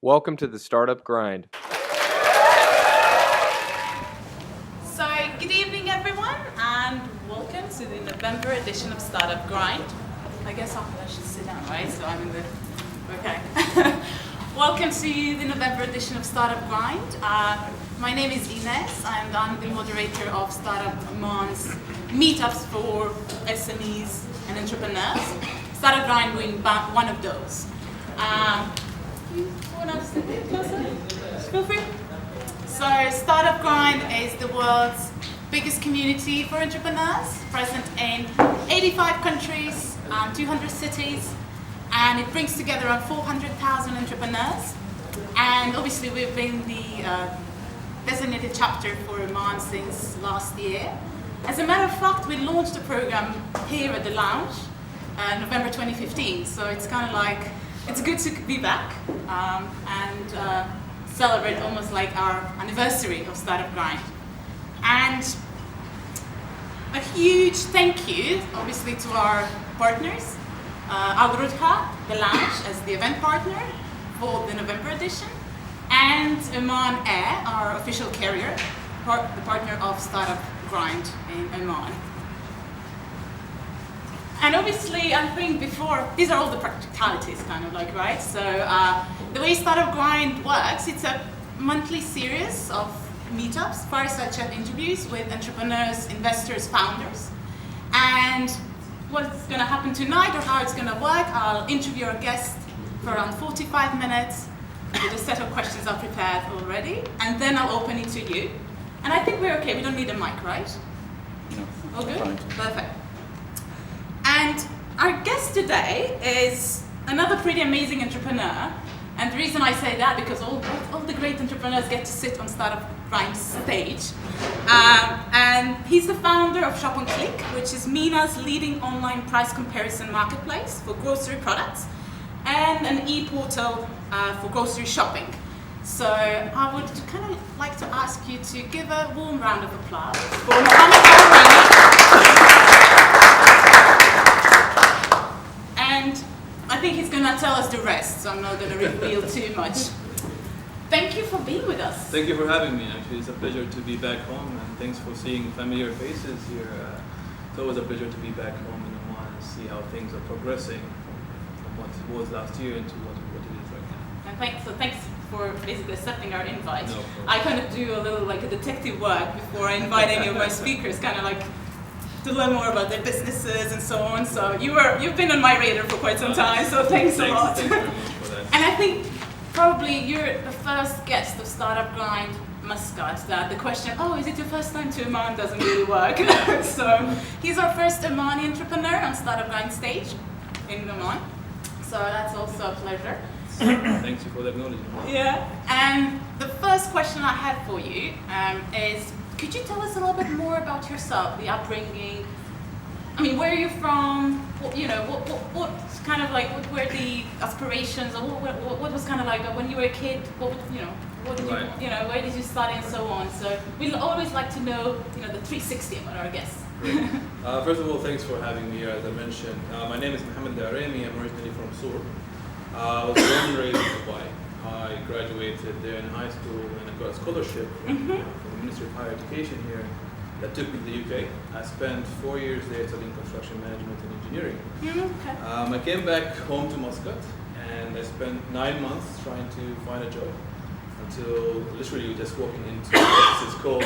Welcome to the Startup Grind. So, good evening everyone, and welcome to the November edition of Startup Grind. I guess I should sit down, right? So I'm in the... Okay. Welcome to the November edition of Startup Grind. My name is Ines, and I'm the moderator of Startup Oman's meetups for SMEs and entrepreneurs. Startup Grind being one of those. You want to sit a bit closer? Feel free. So Startup Grind is the world's biggest community for entrepreneurs, present in 85 countries, 200 cities, and it brings together around 400,000 entrepreneurs. And obviously we've been the designated chapter for Oman since last year. As a matter of fact, we launched the program here at the lounge November 2015, so it's kind of like, it's good to be back and celebrate almost like our anniversary of Startup Grind. And a huge thank you, obviously, to our partners, Al Rudha, the lounge, as the event partner for the November edition, and Oman Air, our official carrier, the partner of Startup Grind in Oman. And obviously, I think before, these are all the practicalities, kind of like, right? So the way Startup Grind works, it's a monthly series of meetups, fireside chat interviews with entrepreneurs, investors, founders. And what's going to happen tonight, or how it's going to work, I'll interview our guest for around 45 minutes with a set of questions I've prepared already, and then I'll open it to you. And I think we're okay, we don't need a mic, right? No. All good? Fine. Perfect. And our guest today is another pretty amazing entrepreneur. And the reason I say that, because all the great entrepreneurs get to sit on Startup Grind stage. And he's the founder of Shop and Click, which is MENA's leading online price comparison marketplace for grocery products, and an e-portal for grocery shopping. So I would kind of like to ask you to give a warm round of applause for Mohamed. And I think he's going to tell us the rest, so I'm not going to reveal too much. Thank you for being with us. Thank you for having me. Actually, it's a pleasure to be back home, and thanks for seeing familiar faces here. It's always a pleasure to be back home in Oman and see how things are progressing from what it was last year into what it is right now. And thanks for basically accepting our invite. No problem. I kind of do a little like a detective work before I invite any of my speakers, kind of like to learn more about their businesses and so on. So you've been on my radar for quite some time, so thanks a lot. Thanks very much for that. And I think probably you're the first guest of Startup Grind Muscat that the question, oh, is it your first time to Oman, doesn't really work. So he's our first Omani entrepreneur on Startup Grind stage in Oman. So that's also a pleasure. Thanks you for the acknowledgement. Yeah. And the first question I have for you is, could you tell us a little bit more about yourself, the upbringing? I mean, where are you from? What kind of like, what were the aspirations, or what was kind of like when you were a kid? What did Right. you, where did you study and so on? So we'd always like to know, the 360 about our guests. First of all, thanks for having me here. As I mentioned, my name is Mohamed. Araimi. I'm originally from Sur. I was born and raised in Dubai. I graduated there in high school and I got a scholarship from the Ministry of Higher Education here that took me to the UK. I spent 4 years there studying construction management and engineering. Okay. I came back home to Muscat and I spent 9 months trying to find a job until literally just walking into offices called,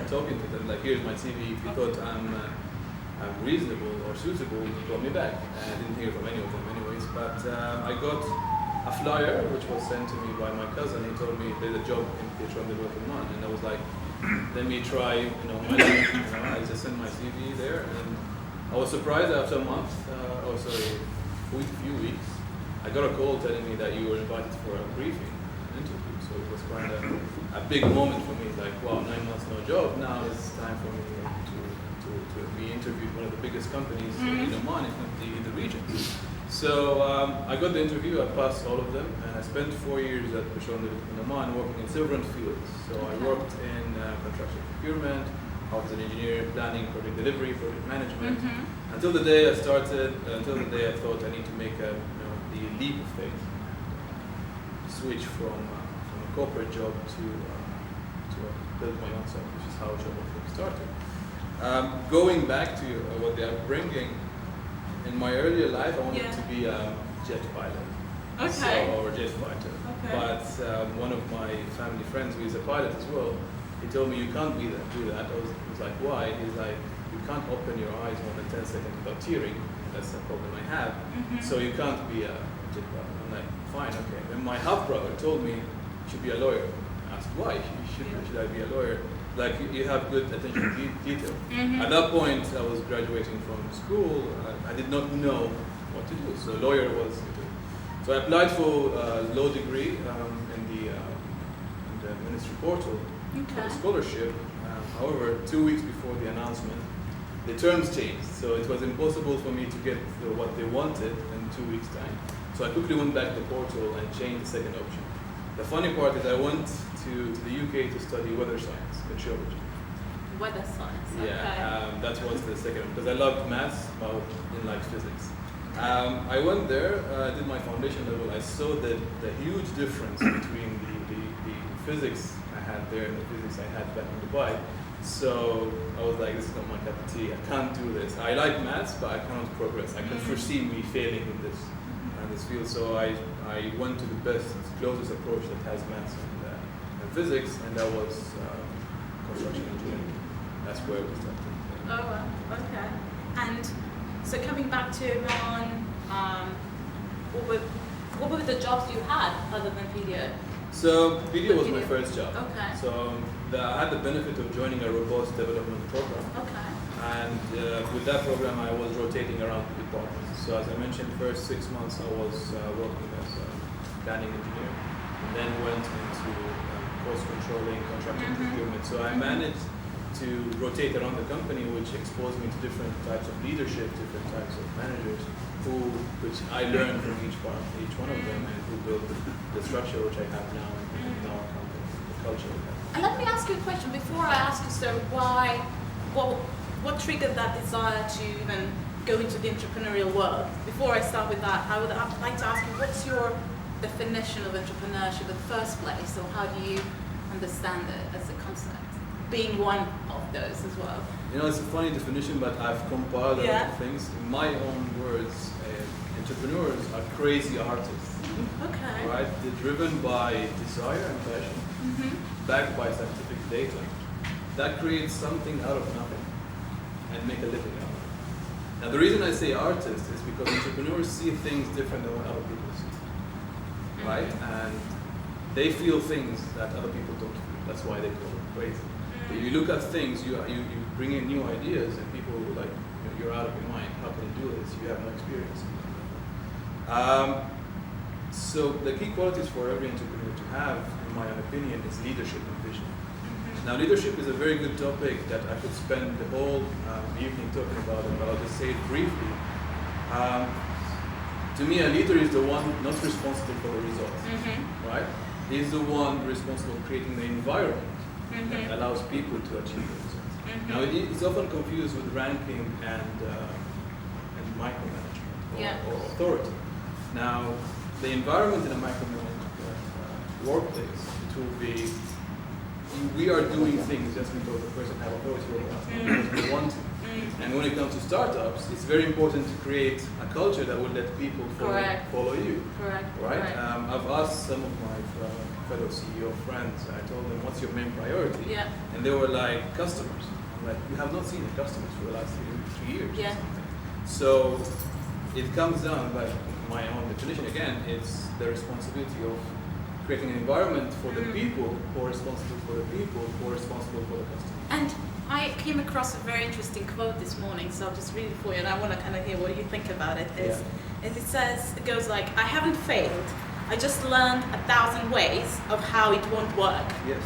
talking to them, like, here's my CV, if you thought I'm reasonable or suitable, call me back. And I didn't hear from any of them anyways, but I got a flyer which was sent to me by my cousin. He told me there's a job in Petron the work in Oman, and I was like, let me try, my luck. I just sent my CV there, and I was surprised after a month, few weeks, I got a call telling me that you were invited for a briefing, an interview. So it was quite a big moment for me. It's like, wow, 9 months no job. Now it's time for me to be interviewed one of the biggest companies in Oman, if not in the region. So I got the interview, I passed all of them, and I spent 4 years at Petron in Oman working in several fields. So I worked in construction procurement, I was an engineer, planning, project delivery, project management, until the day I thought I need to make the leap of faith. switch from a corporate job to build my own stuff, which is how job started. Going back to what they are bringing, in my earlier life, I wanted to be a jet pilot. Okay. Or a jet fighter. Okay. But one of my family friends who is a pilot as well, he told me you can't do that. I was like, why? He's like, you can't open your eyes more than 10 seconds without tearing. That's a problem I have. So you can't be a jet pilot. I'm like, fine, okay. Then my half brother told me you should be a lawyer. I asked why should I be a lawyer? Like you have good attention to detail. At that point, I was graduating from school. I did not know what to do, so lawyer was. So I applied for a law degree in the ministry portal for the scholarship. However, 2 weeks before the announcement, the terms changed, so it was impossible for me to get what they wanted in 2 weeks' time. So I quickly went back to the portal and changed the second option. The funny part is I went to the UK to study weather science, meteorology. Weather science. Yeah, that was the second one because I loved maths, but I didn't like physics. I went there, did my foundation level. I saw the huge difference between the physics I had there and the physics I had back in Dubai. So I was like, this is not my cup of tea. I can't do this. I like maths, but I cannot progress. I can foresee me failing in this field. So I went to the best, closest approach that has maths and physics, and that was construction engineering. That's where we started. Oh, well, okay. And so coming back to Iran, what were the jobs you had other than video? So video was my first job. Okay. So I had the benefit of joining a robust development program. Okay. And with that program, I was rotating around the departments. So as I mentioned, first 6 months I was working as a planning engineer, and then went into cost controlling, contracting procurement. So I managed to rotate around the company, which exposed me to different types of leadership, different types of managers, which I learned from each one of them, and who built the structure which I have now in our company, the culture we have. And let me ask you a question before I ask you, so what triggered that desire to even go into the entrepreneurial world? Before I start with that, I would like to ask you, what's your definition of entrepreneurship in the first place, or how do you understand it as a concept? Being one of those as well. You know, it's a funny definition, but I've compiled a lot of things. In my own words, entrepreneurs are crazy artists. Okay. Right? They're driven by desire and passion, backed by scientific data. That creates something out of nothing and make a living out of it. Now, the reason I say artist is because entrepreneurs see things different than what other people see. Right? And they feel things that other people don't feel. That's why they go crazy. You look at things, you bring in new ideas, and people are like, you're out of your mind. How can you do this? You have no experience. So the key qualities for every entrepreneur to have, in my opinion, is leadership and vision. Now, leadership is a very good topic that I could spend the whole evening talking about it, but I'll just say it briefly. To me, a leader is the one not responsible for the results, right? He's the one responsible for creating the environment that allows people to achieve the results. Now, it's often confused with ranking and micromanagement or authority. Now, the environment in a micromanagement workplace, it will be, we are doing things just because the person has authority over us, because we want to. And when it comes to startups, it's very important to create a culture that will let people follow you. Correct. Right? I've asked some of my fellow CEO friends, I told them, what's your main priority? Yeah. And they were like, customers. I'm like, you have not seen the customers for the last 3 years or something. So it comes down, like my own definition again, it's the responsibility of creating an environment for the people who are responsible for the people who are responsible for the customers. And I came across a very interesting quote this morning, so I'll just read it for you, and I want to kind of hear what you think about it. It says, it goes like, I haven't failed, I just learned 1,000 ways of how it won't work. Yes.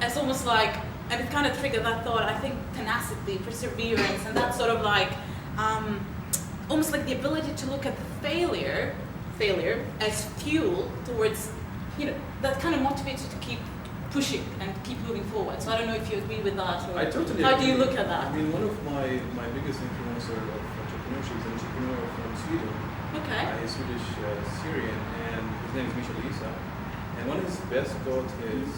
As almost like, and it kind of triggered that thought, I think tenacity, perseverance, and that sort of like, almost like the ability to look at failure as fuel towards, that kind of motivates you to keep pushing and keep moving forward. So I don't know if you agree with that, or I totally how agree. do you look at that? I mean, one of my biggest influencer of entrepreneurship is an entrepreneur from Sweden. Okay. He's Swedish Syrian, and his name is Michel Issa, and one of his best quotes is,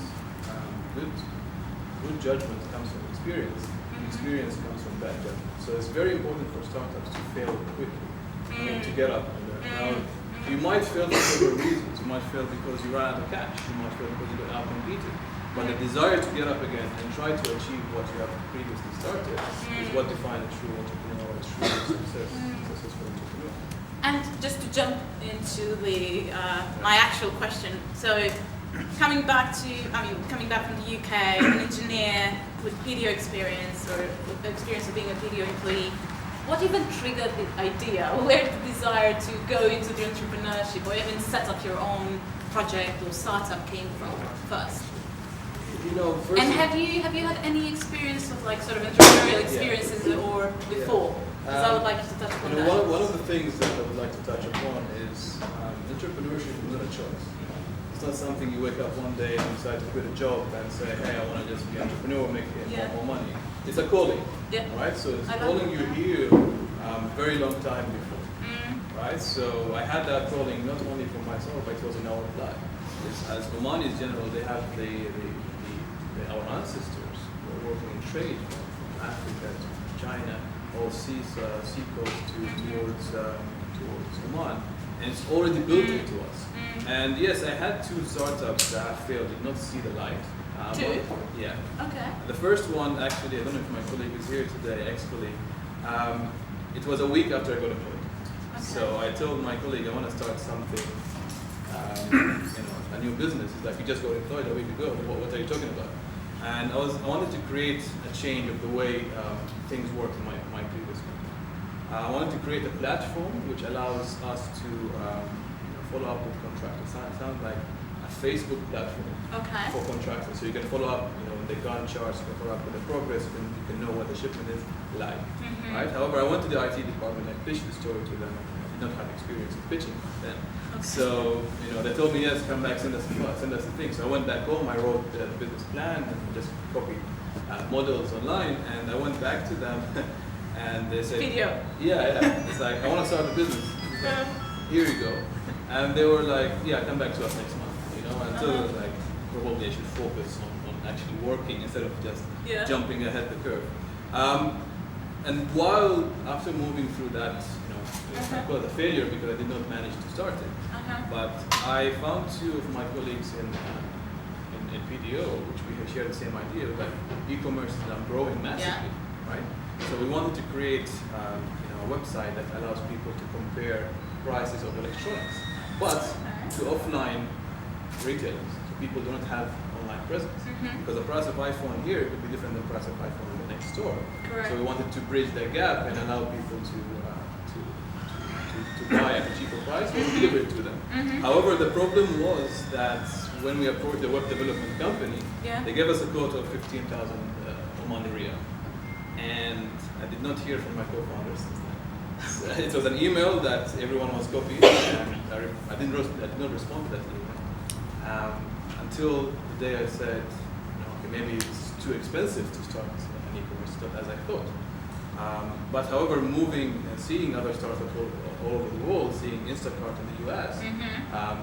good judgment comes from experience. Experience comes from bad judgment. So it's very important for startups to fail quickly, to get up. Now, you might fail for several reasons. You might fail because you ran out of cash. You might fail because you got outcompeted. But the desire to get up again and try to achieve what you have previously started is what defines a true entrepreneur, a true successful entrepreneur. And just to jump into the my actual question, so coming back from the UK, an engineer with PDO experience or with the experience of being a PDO employee, what even triggered the idea, or where the desire to go into the entrepreneurship or even set up your own project or startup came from first? First and have you had any experience of like sort of entrepreneurial experiences or before? Because I would like you to touch upon that. One of the things that I would like to touch upon is entrepreneurship is not a choice. It's not something you wake up one day and decide to quit a job and say, hey, I want to just be an entrepreneur, make more money. It's a calling, right? So it's calling you here very long time before, right? So I had that calling not only for myself, but it was in our life. As Omanis general, they have our ancestors were working in trade from Africa to China, all seacoast towards Oman, and it's already built into us. And yes, I had two startups that failed, did not see the light. Two? Yeah. Okay. The first one, actually, I don't know if my colleague is here today, ex-colleague. It was a week after I got employed. Okay. So I told my colleague I want to start something, a new business. He's like, you just got employed a week ago. What are you talking about? And I wanted to create a change of the way things work in my previous company. I wanted to create a platform which allows us to follow up with contractors. It sounds like a Facebook platform for contractors. So you can follow up, the Gantt charts, you can follow up with the progress, you can know what the shipment is like, right? However, I went to the IT department, I pitched the story to them. I did not have experience in pitching then. So, they told me, yes, come back, send us the thing. So I went back home, I wrote the business plan and just copied models online, and I went back to them and they said, Video. Yeah. It's like, I want to start a business. Like, here you go. And they were like, yeah, come back to us next month, until I was like, probably I should focus on actually working instead of just jumping ahead the curve. And after moving through that, I call it a failure because I did not manage to start it. But I found two of my colleagues in PDO, which we have shared the same idea that e-commerce is now growing massively, right? So we wanted to create a website that allows people to compare prices of electronics, but to offline retailers. So people do not have online presence. Because the price of iPhone here could be different than the price of iPhone in the next store. Correct. So we wanted to bridge that gap and allow people to buy at a cheaper price and deliver it to them. However, the problem was that when we approached the web development company, they gave us a quota of 15,000 Omani Riyal. And I did not hear from my co-founders since then. So it was an email that everyone was copying, and I did not respond to that email. Until the day I said, okay, maybe it's too expensive to start an e-commerce, not as I thought. But however, moving and seeing other startups all over the world, seeing Instacart in the US,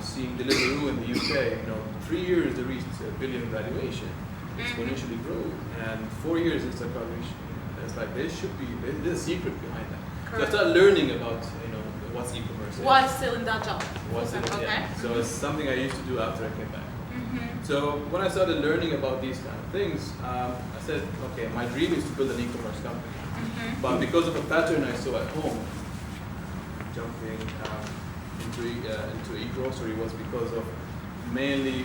seeing Deliveroo in the UK, 3 years they reached $1 billion valuation, exponentially grow, and 4 years Instacart reached. It's like there's a secret behind that. So I started learning about what's e-commerce. Why still in that job? So it's something I used to do after I came back. So when I started learning about these kind of things, I said, okay, my dream is to build an e-commerce company. But because of a pattern I saw at home, jumping into e-grocery was because of mainly,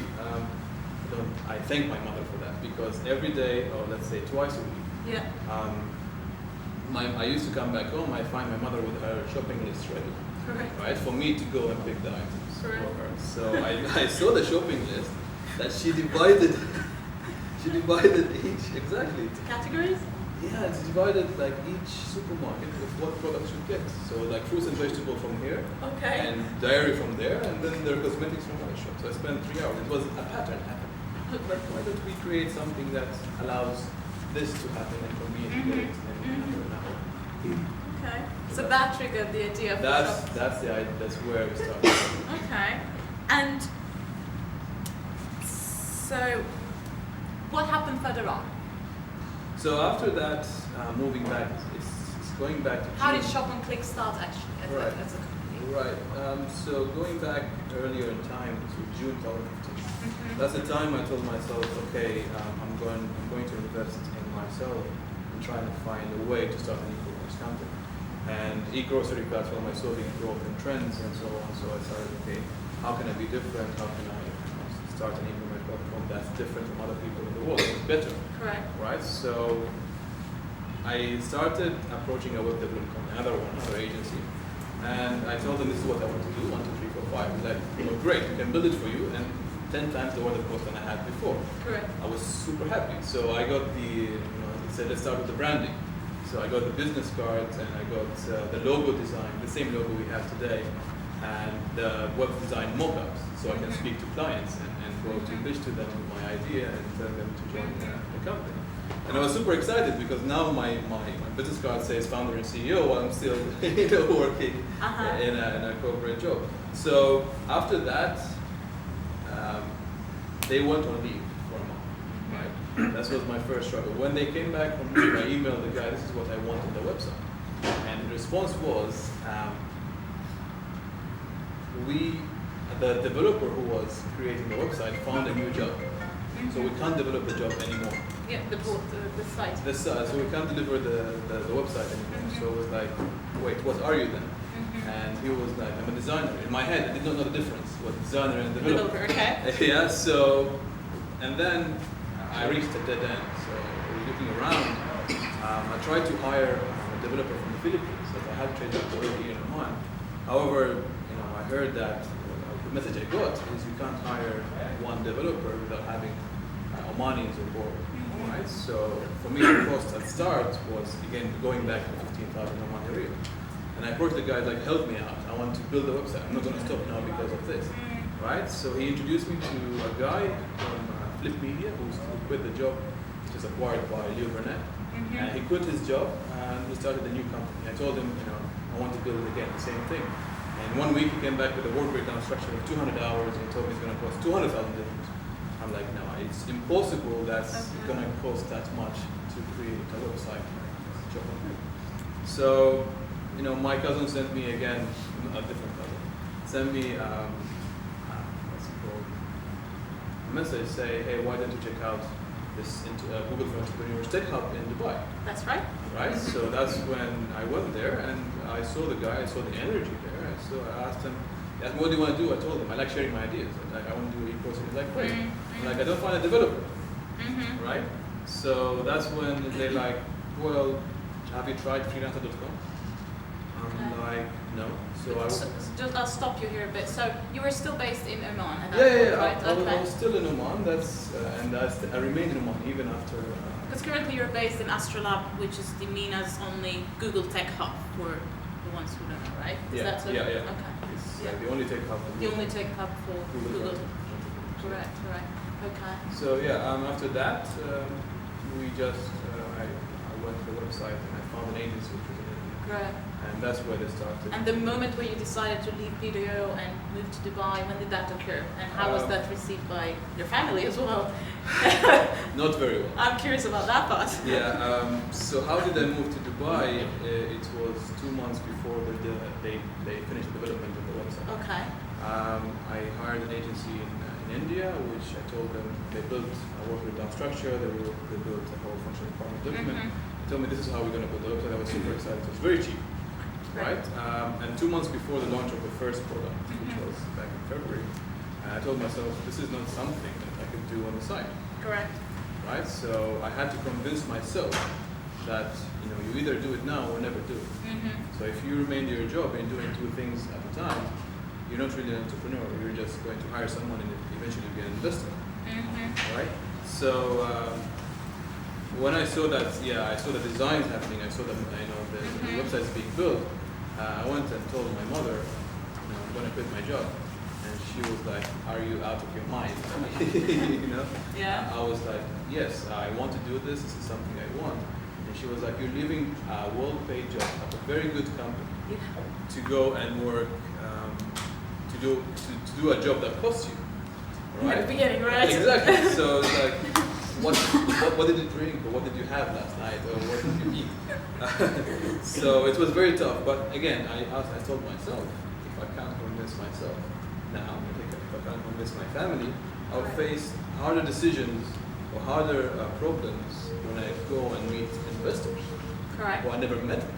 I thank my mother for that, because every day, or let's say twice a week, I used to come back home, I find my mother with her shopping list ready, right, for me to go and pick the items for her. So I saw the shopping list that she divided each, exactly. Categories? Yeah, it's divided like each supermarket with what products you get. So like fruits and vegetables from here, and dairy from there, and then there are cosmetics from other shops. So I spent 3 hours. It was a pattern happening. Like, why don't we create something that allows this to happen and for me to get it in an hour? Okay. So that triggered the idea of that's where we started. Okay. And so, what happened further on? So after that, moving back, it's going back to How June. did Shop and Click start actually Right. as a company? Right. So going back earlier in time to June 2015, that's the time I told myself, okay, I'm going to invest in myself and trying to find a way to start an e-commerce company. And e-grocery platform, I saw the growth and trends and so on. So I started, okay, how can I be different? How can I start an e-commerce platform that's different from other people in the world? It's better. Correct. Right. So I started approaching a web development company, another agency. And I told them this is what I want to do, 1, 2, 3, 4, 5. Like, great, we can build it for you, and 10 times the order cost than I had before. Correct. I was super happy. So I got they said, let's start with the branding. So I got the business cards, and I got the logo design, the same logo we have today, and the web design mock-ups, so I can speak to clients and go to pitch to them my idea and tell them to join the company. And I was super excited because now my business card says founder and CEO while I'm still working in a corporate job. So after that, they went on leave for a month. Right? That was my first struggle. When they came back from leave, I emailed the guy, this is what I want on the website. And the response was, the developer who was creating the website found a new job. So we can't develop the job anymore. Yeah, the site. So we can't deliver the website anymore. So it was like, wait, what are you then? And he was like, I'm a designer. In my head, I did not know the difference, what designer and developer. Okay. Yeah, so, and then I reached a dead end. So looking around, I tried to hire a developer from the Philippines that I had trained up already in Oman. However, I heard that the message I got is you can't hire one developer without having Omanis on board. Right? So for me, the cost at start was, again, going back to 15,000 Omani Riyal. And I approached the guy, like, help me out. I want to build a website. I'm not going to stop now because of this. Right? So he introduced me to a guy from Flip Media who quit the job, which was acquired by Leo Burnett. And he quit his job and we started a new company. I told him, I want to build it again, the same thing. And 1 week he came back with a work breakdown structure of 200 hours and he told me it's going to cost $200,000. I'm like, no, it's impossible that's going to cost that much to create a website. So, my cousin sent me again, a different cousin, sent me, what's it called, a message, say, hey, why don't you check out this Google for Entrepreneurs Tech Hub in Dubai? That's right. Right, so that's when I went there and I saw the guy, I saw the energy there. So I asked him, what do you want to do? I told him, I like sharing my ideas. I want to do e-course. He's like, great. I'm like, I don't find a developer. Right? So that's when they're like, well, have you tried freelancer.com? I'm like, no. So I'll stop you here a bit. So you were still based in Oman at that yeah. point, right? I was still in Oman. I remained in Oman even after. Because currently you're based in Astrolab, which is the MENA's only Google Tech Hub for the ones who don't know, right? Is that so? Yeah. Okay. It's the only tech hub. The only tech hub for Google. Correct. Okay. So after that, we just I went to the website and I found an agency which was in India. Correct. And that's where they started. And the moment where you decided to leave PDO and move to Dubai, when did that occur? And how was that received by your family as well? Not very well. I'm curious about that part. Yeah. So how did I move to Dubai? It was 2 months before they finished the development of the website. Okay. I hired an agency in India, which I told them they built a work breakdown structure. They built a whole functional requirement document. They told me this is how we're going to build the website. I was super excited. It was very cheap. Right? And 2 months before the launch of the first product, which was back in February, I told myself, this is not something that I could do on the side. Correct. Right? So I had to convince myself that you either do it now or never do it. So if you remain in your job and doing 2 things at a time, you're not really an entrepreneur. You're just going to hire someone and eventually be an investor. Right? So when I saw that, I saw the designs happening. I saw that the websites being built. I went and told my mother, I'm going to quit my job. And she was like, are you out of your mind? Yeah. I was like, yes, I want to do this. This is something I want. And she was like, you're leaving a well-paid job at a very good company to go and work, to to do a job that costs you, right? At the beginning, right? Exactly. So it's like, what did you drink, or what did you have last night, or what did you eat? So it was very tough. But again, I told myself, if I can't convince myself now, if I can't convince my family, I'll face harder decisions or harder problems when I go and meet investors Correct. who I never met before.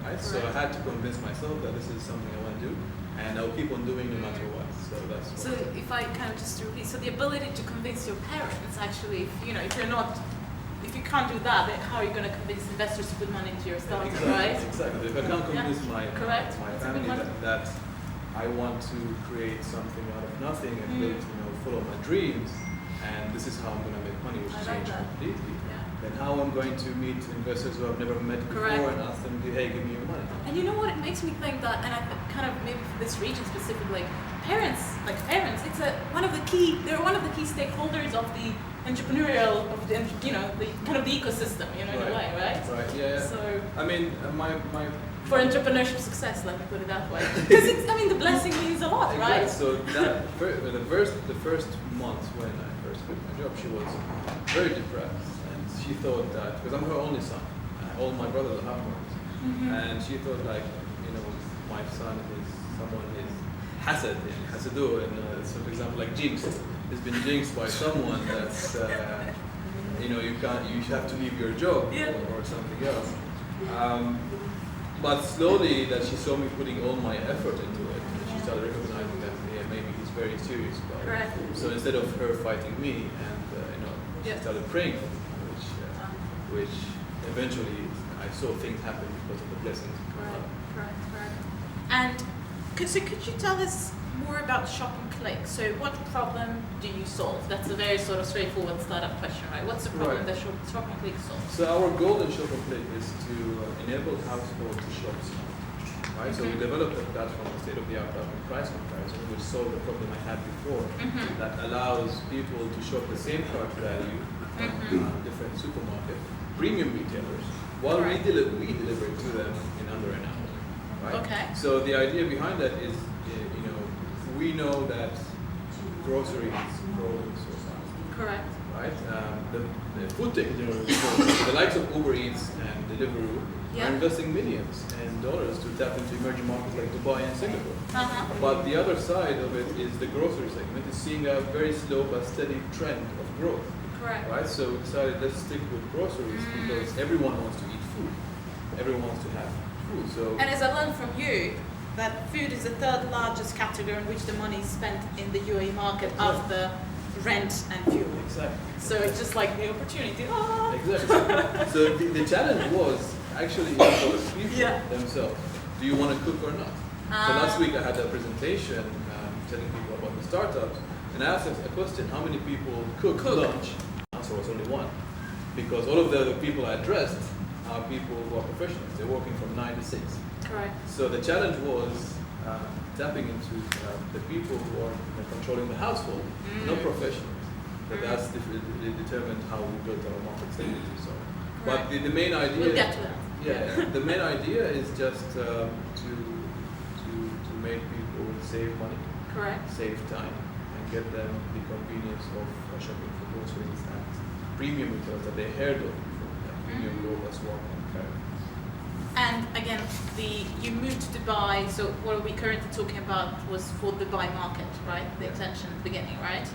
Right? So I had to convince myself that this is something I want to do, and I'll keep on doing no matter what. So that's. So if I kind of just repeat, so the ability to convince your parents, actually, if you can't do that, then how are you going to convince investors to put money into your startup, exactly, right? Exactly. If I can't convince my That's family that I want to create something out of nothing and build, follow my dreams, and this is how I'm going to make money, which I is like change that. completely. Then how I'm going to meet investors who I've never met before and ask them, hey, give me your money. And you know what? It makes me think that, and I kind of maybe for this region specifically, parents, it's one of the key stakeholders of the entrepreneurial, of the the kind of the ecosystem, in a way, right? Right. Yeah. So I mean, my for entrepreneurship success, let me put it that way, because the blessing means a lot, exactly. right? So the first month when I first quit my job, she was very depressed. She thought that, because I'm her only son, all my brothers are half-brothers, and she thought my son is someone is hasad, hasadu, and so for example like jinxed, has been jinxed by someone that's, you have to leave your job or something else. But slowly that she saw me putting all my effort into it, she started recognizing that maybe he's very serious about it. So instead of her fighting me, and she started praying for me. Which eventually I saw things happen because of the blessings. Right. And could you tell us more about Shop and Click? So what problem do you solve? That's a very sort of straightforward startup question, right? What's the problem that Shop and Click solves? So our goal in Shop and Click is to enable households to shop smart. Right? So we developed a platform, a state-of-the-art platform, price comparison, which solved the problem I had before, that allows people to shop the same cart value from different supermarkets, premium retailers, while we deliver it to them in under an hour. Right? Okay. So the idea behind that is, we know that groceries grow so fast. Correct. Right? The food tech in general, the likes of Uber Eats and Deliveroo are investing millions in dollars to tap into emerging markets like Dubai and Singapore. But the other side of it is the grocery segment is seeing a very slow but steady trend of growth. Correct. Right, so we decided let's stick with groceries because everyone wants to eat food. Everyone wants to have food. So And as I learned from you, that food is the third largest category in which the money is spent in the UAE market after rent and fuel. exactly. So it's just like the opportunity. Exactly. So the challenge was actually for the people themselves. Do you want to cook or not? So last week I had a presentation telling people about the startups. And I asked a question, how many people cook lunch? The answer was only one. Because all of the other people I addressed are people who are professionals. They're working from 9 to 6. Correct. So the challenge was tapping into the people who are controlling the household, not professionals. But that's determined how we built our market segment. So. But the main idea... We'll get to that. Yeah, the main idea is just to make people save money, save time, get them the convenience of shopping for groceries at premium retailers that they heard of before, premium global swap and carry. And again, you moved to Dubai, so what we're currently talking about was for the Dubai market, right? The intention at the beginning, right?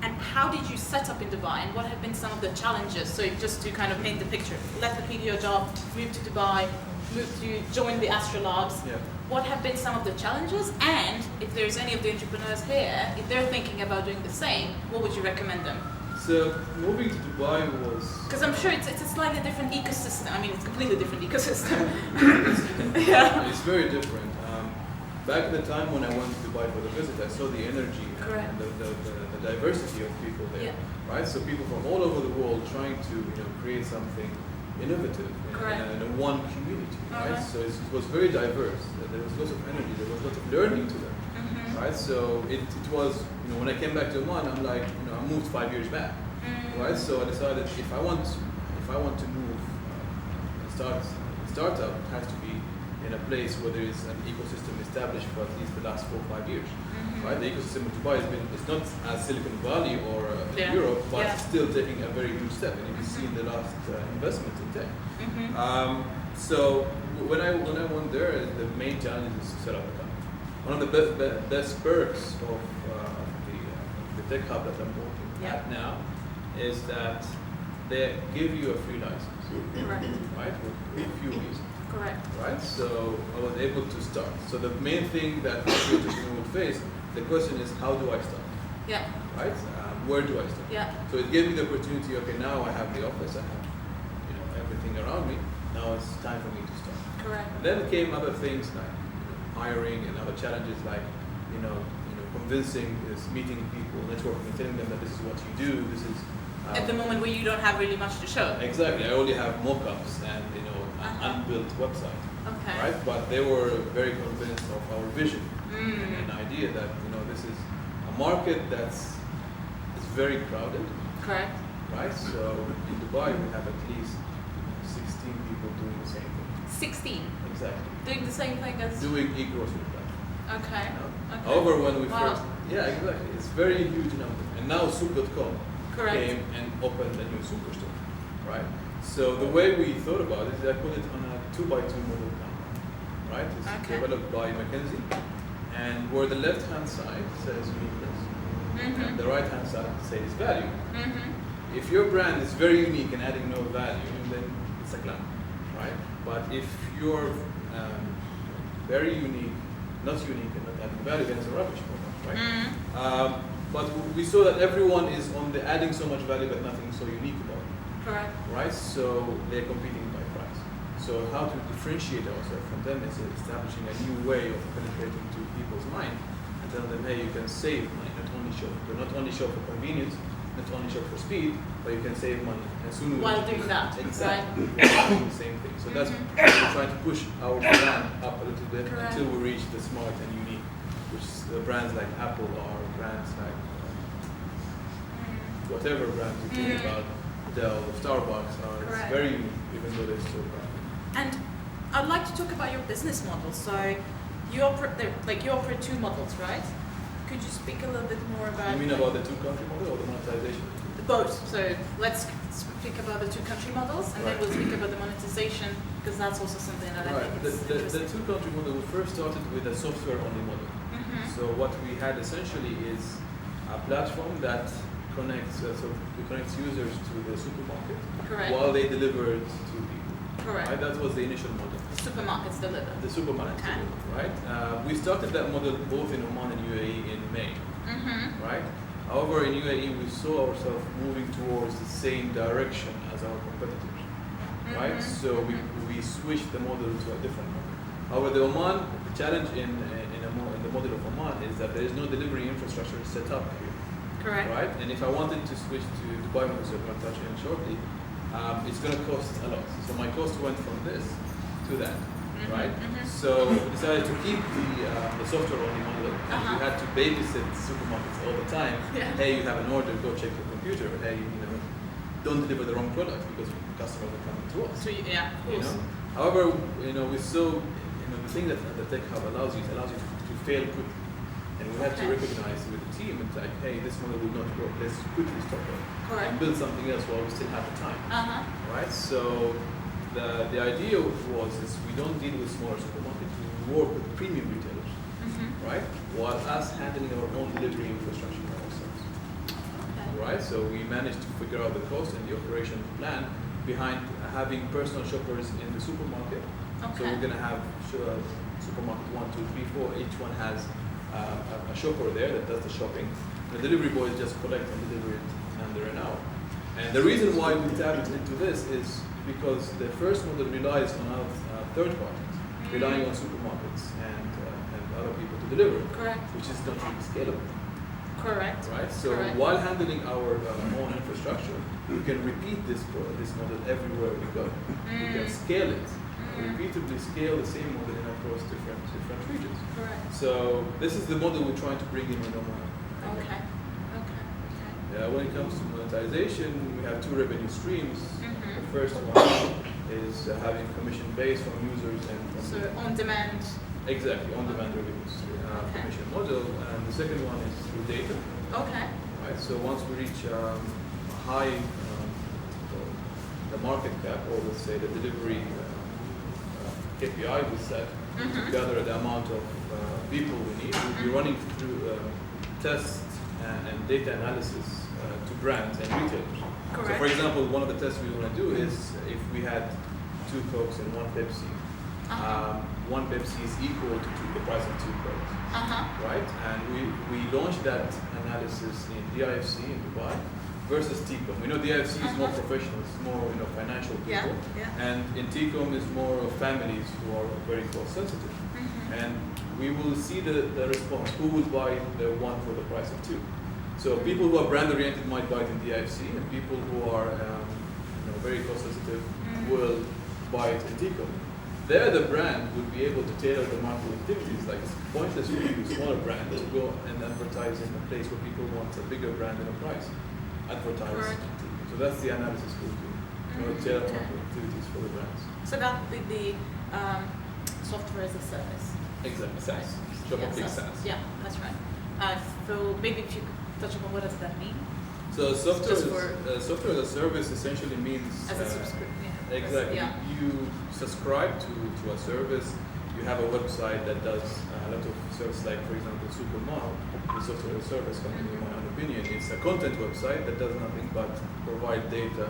And how did you set up in Dubai, and what have been some of the challenges? So just to kind of paint the picture, left the PDO job, moved to Dubai, joined the Astrolabs. What have been some of the challenges, and if there's any of the entrepreneurs here, if they're thinking about doing the same, what would you recommend them? So moving to Dubai was... Because I'm sure it's a slightly different ecosystem. I mean, it's a completely different ecosystem. It's very different. Back at the time when I went to Dubai for the visit, I saw the energy and the diversity of people there. Right? So people from all over the world trying to create something innovative in one community, right? So it was very diverse. There was lots of energy. There was lots of learning to them, right? So it was, when I came back to Oman, I'm like, I moved 5 years back, right? So I decided if I want to move, startup, it has to be in a place where there is an ecosystem established for at least the last 4 or 5 years. Right? The ecosystem in Dubai it's not as Silicon Valley or Europe, but it's still taking a very huge step. And you can see in the last investment in tech. So when I went there, the main challenge is to set up a company. One of the best perks of the tech hub that I'm working at now is that they give you a free license. Correct. Right? With a few reasons. Correct. Right? So I was able to start. So the main thing that every entrepreneur would face, the question is, how do I start? Yeah. Right? Where do I start? Yeah. So it gave me the opportunity, okay, now I have the office, I have everything around me, now it's time for me to start. Correct. And then came other things like hiring and other challenges like, convincing, meeting people, networking, telling them that this is what you do, this is... At the moment where you don't have really much to show. Exactly, I only have mock-ups and, an unbuilt website. Okay. Right? But they were very convinced of our vision and an idea that, this is a market that's very crowded. Correct. Right? So in Dubai we have at least 16 people doing the same thing. 16? Exactly. Doing the same thing as... Doing e-grocery platform. Okay. Okay. However, when we first... Yeah, exactly. It's very huge number. And now Souq.com came and opened a new superstore. Right? So the way we thought about it is I put it on a 2x2 model camera. Right? It's developed by McKinsey. And where the left-hand side says uniqueness, and the right-hand side says value. If your brand is very unique and adding no value, then it's a clown, right? But if you're very unique, not unique and not adding value, then it's a rubbish product, right? But we saw that everyone is on the adding so much value but nothing so unique about it. Correct. Right? So they're competing by price. So how to differentiate ourselves from them is establishing a new way of penetrating to people's mind and tell them, hey, you can save money, not only shop for convenience, not only shop for speed, but you can save money. And soon while doing that. Exactly. While doing the same thing. So that's we're trying to push our brand up a little bit until we reach the smart and unique, which the brands like Apple are brands like whatever brands you think about, Dell, Starbucks are it's very unique, even though they're still brand. And I'd like to talk about your business model. So you operate 2 models, right? Could you speak a little bit more about... You mean about the 2-country model or the monetization? Both. So let's speak about the 2-country models, and then we'll speak about the monetization, because that's also something that I think is interesting. The 2-country model, we first started with a software-only model. So what we had essentially is a platform that connects users to the supermarket while they deliver it to people. Correct. Right? That was the initial model. The supermarkets deliver. The supermarkets deliver, right? We started that model both in Oman and UAE in May, right? However, in UAE we saw ourselves moving towards the same direction as our competitors, right? So we switched the model to a different model. However, the challenge in the model of Oman is that there is no delivery infrastructure set up here. Correct. Right? And if I wanted to switch to Dubai model, so I'm going to touch on shortly, it's going to cost a lot. So my cost went from this to that, right? So we decided to keep the software-only model. We had to babysit supermarkets all the time. Hey, you have an order, go check your computer. Hey, don't deliver the wrong product because customers are coming to us. So of course. However, we saw the thing that the tech hub allows you to fail quickly. And we had to recognize with the team and like, hey, this model will not work. Let's quickly stop it and build something else while we still have the time. Right? So the idea was we don't deal with smaller supermarkets. We work with premium retailers, right? While us handling our own delivery infrastructure ourselves. Right? So we managed to figure out the cost and the operation plan behind having personal shoppers in the supermarket. So we're going to have supermarket 1, 2, 3, 4. Each one has a shopper there that does the shopping. The delivery boys just collect and deliver it under an hour. And the reason why we tapped into this is because the first model relies on third parties, relying on supermarkets and other people to deliver, which is not really scalable. Correct. Right. So while handling our own infrastructure, we can repeat this model everywhere we go. We can scale it. Repeatedly scale the same model across different regions. So this is the model we're trying to bring in Oman. When it comes to monetization, we have 2 revenue streams. The first one is having commission base from users and from So on demand. exactly on-demand revenues Okay. commission model. And the second one is through data. Okay. Right. So once we reach a high, the market cap, or let's say the delivery KPI we set to gather the amount of people we need, we'll be running through tests and data analysis to brands and retailers. Correct. So for example, one of the tests we want to do is if we had 2 Cokes and 1 Pepsi, 1 Pepsi is equal to the price of 2 Cokes, right? And we launched that analysis in DIFC in Dubai versus TCOM. We know DIFC is more professional, it's more financial people, and in TCOM is more of families who are very cost sensitive. And we will see the response. Who will buy the one for the price of 2? So people who are brand oriented might buy it in DIFC, and people who are very cost sensitive will buy it in TCOM. There, the brand would be able to tailor the marketing activities. Like it's pointless for you, smaller brand, to go and advertise in a place where people want a bigger brand and a price. Advertise. Correct. So that's the analysis we'll do. Tailor marketing activities for the brands. So that would be the software as a service. Exactly. SaaS. Shopper Big SaaS. Yeah, that's right. So maybe if you could touch upon what does that mean? So software Just software as a service essentially means As a subscription. exactly. Yeah. You subscribe to a service. You have a website that does a lot of services, like for example, Supermall, the software as a service company. In my own opinion, it's a content website that does nothing but provide data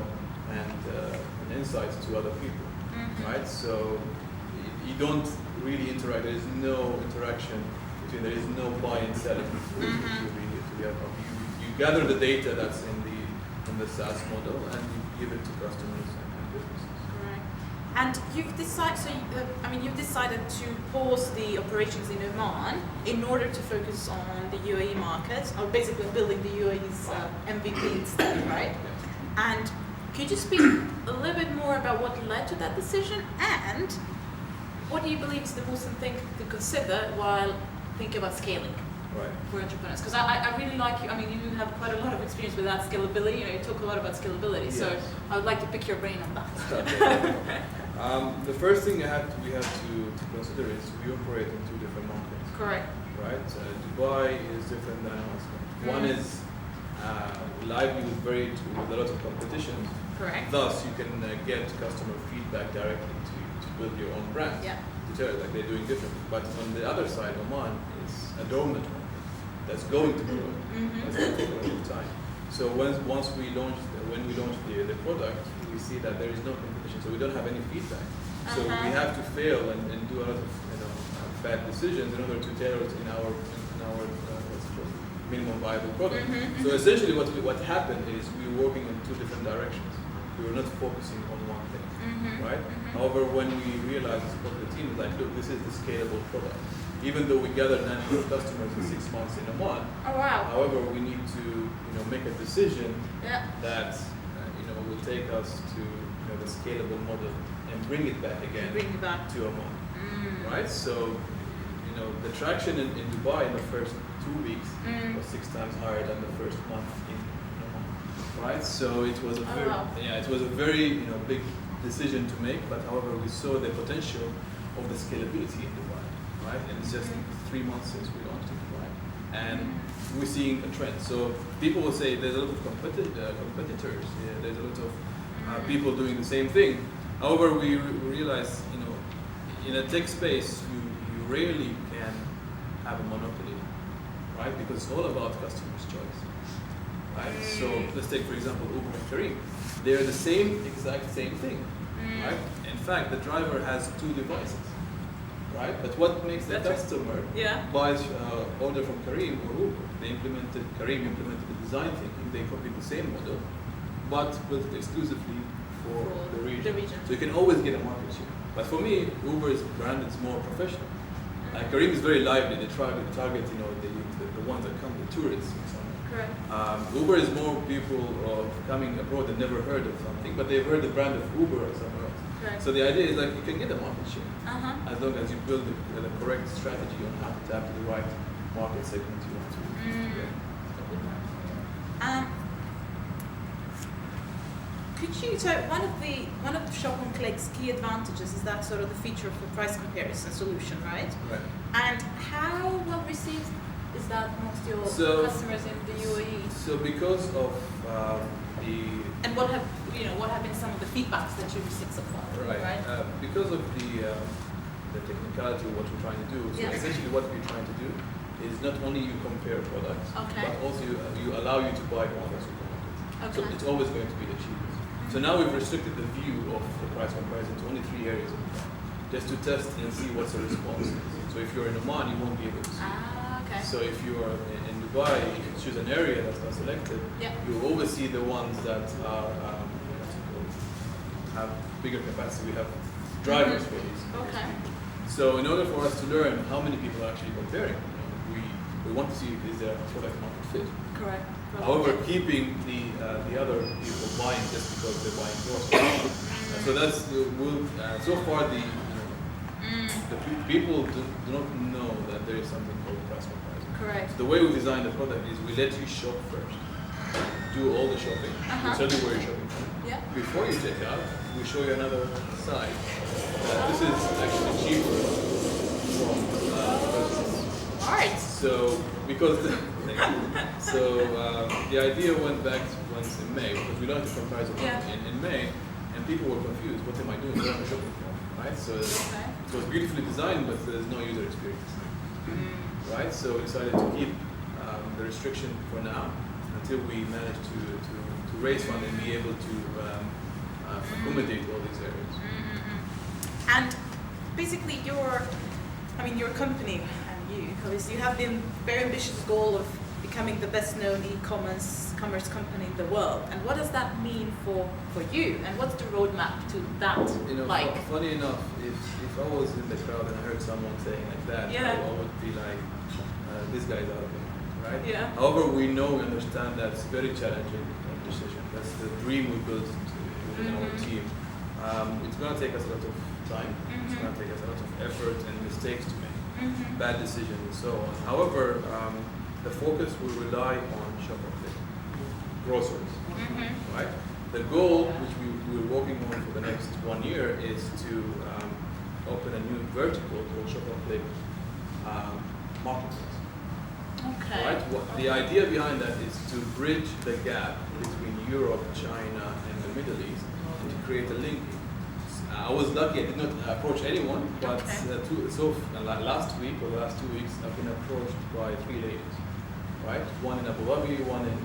and insights to other people, right? So you don't really interact. There is no interaction between. There is no buy and selling to the other. You gather the data that's in the SaaS model and you give it to customers and businesses. Correct. And you've decided. So you've decided to pause the operations in Oman in order to focus on the UAE market, or basically building the UAE's MVP instead, right? And could you speak a little bit more about what led to that decision, and what do you believe is the most important thing to consider while thinking about scaling for entrepreneurs? Because I really like you. I mean, you have quite a lot of experience with that scalability. You talk a lot about scalability. Yes. So I would like to pick your brain on that. The first thing we have to consider is we operate in 2 different markets. Correct. Right. Dubai is different than Muscat. One is livelihood varied with a lot of competition. Correct. Thus, you can get customer feedback directly to build your own brand. Yeah. To tell you, like they're doing differently. But on the other side, Oman is a dormant market that's going to grow. That's going to take a long time. So once we launched the product, we see that there is no competition. So we don't have any feedback. So we have to fail and do a lot of bad decisions in order to tailor it in our minimum viable product. So essentially, what happened is we were working in 2 different directions. We were not focusing on one thing, right? However, when we realized as part of the team, like, look, this is the scalable product. Even though we gathered 900 customers in 6 months in Oman, however, we need to make a decision that will take us to the scalable model and bring it back again to Oman, right? So the traction in Dubai in the first 2 weeks was 6 times higher than the first month in Oman, right? So it was a very big decision to make, but however we saw the potential of the scalability in Dubai, right? And it's just 3 months since we launched in Dubai, and we're seeing a trend. So people will say there's a lot of competitors, there's a lot of people doing the same thing. However, we realize in a tech space you rarely can have a monopoly, right? Because it's all about customer's choice, right? So let's take, for example, Uber and Careem. They're the exact same thing, right? In fact, the driver has 2 devices, right? But what makes the customer buys order from Careem or Uber? Careem implemented the design thinking. They copied the same model, but built it exclusively for the region. So you can always get a market share. But for me, Uber's brand is more professional. Careem is very lively. They target the ones that come, the tourists and so on. Correct. Uber is more people coming abroad and never heard of something, but they've heard the brand of Uber or somewhere else. Correct. So the idea is like you can get a market share as long as you build the correct strategy on how to tap the right market segment you want to get. could you, so one of Shop on Click's key advantages is that sort of the feature of the price comparison solution, right? Right. And how well received is that amongst your customers in the UAE? So because of the And what have been some of the feedbacks that you've received so far? right, because of the technicality of what we're trying to do. So Yes. essentially, what we're trying to do is not only you compare products, Okay. but also you allow you to buy from other supermarkets. So Okay. it's always going to be the cheapest. So now we've restricted the view of the price comparison to only 3 areas of the car, just to test and see what's the response. So if you're in Oman, you won't be able to see. Okay. So if you're in Dubai, you can choose an area that's not selected. Yeah. You'll always see the ones that are have bigger capacity. We have drivers for these. Okay. So in order for us to learn how many people are actually comparing, we want to see if is there a product market fit. Correct. However, keeping the other people buying just because they're buying groceries. So that's so far the people do not know that there is something called price comparison. Correct. The way we design the product is we let you shop first, do all the shopping, we tell you where you're shopping from. Yeah. Before you check out, we show you another side. This is actually cheaper from Alright. so because the idea went back once in May because we launched the comparison in May, and people were confused. What am I doing? Where am I shopping from? Right. So it was beautifully designed, but there's no user experience. Right. So we decided to keep the restriction for now until we manage to raise fund and be able to accommodate all these areas. And basically your company and you, because you have the very ambitious goal of becoming the best known e-commerce company in the world. And what does that mean for you? And what's the roadmap to that like? Funny enough, if I was in the crowd and I heard someone saying like that, I would be like, this guy's out of it, right? Yeah. However, we understand that's very challenging decision. That's the dream we built within our team. It's going to take us a lot of time. It's going to take us a lot of effort and mistakes to make, bad decisions and so on. However, the focus will rely on shop on click, groceries, right? The goal, which we're working on for the next 1 year, is to open a new vertical called shop on click marketplace. Okay. Right? The idea behind that is to bridge the gap between Europe, China, and the Middle East, and to create a link. I was lucky; I did not approach anyone, but last week or the last 2 weeks, I've been approached by 3 ladies. Right? One in Abu Dhabi, one in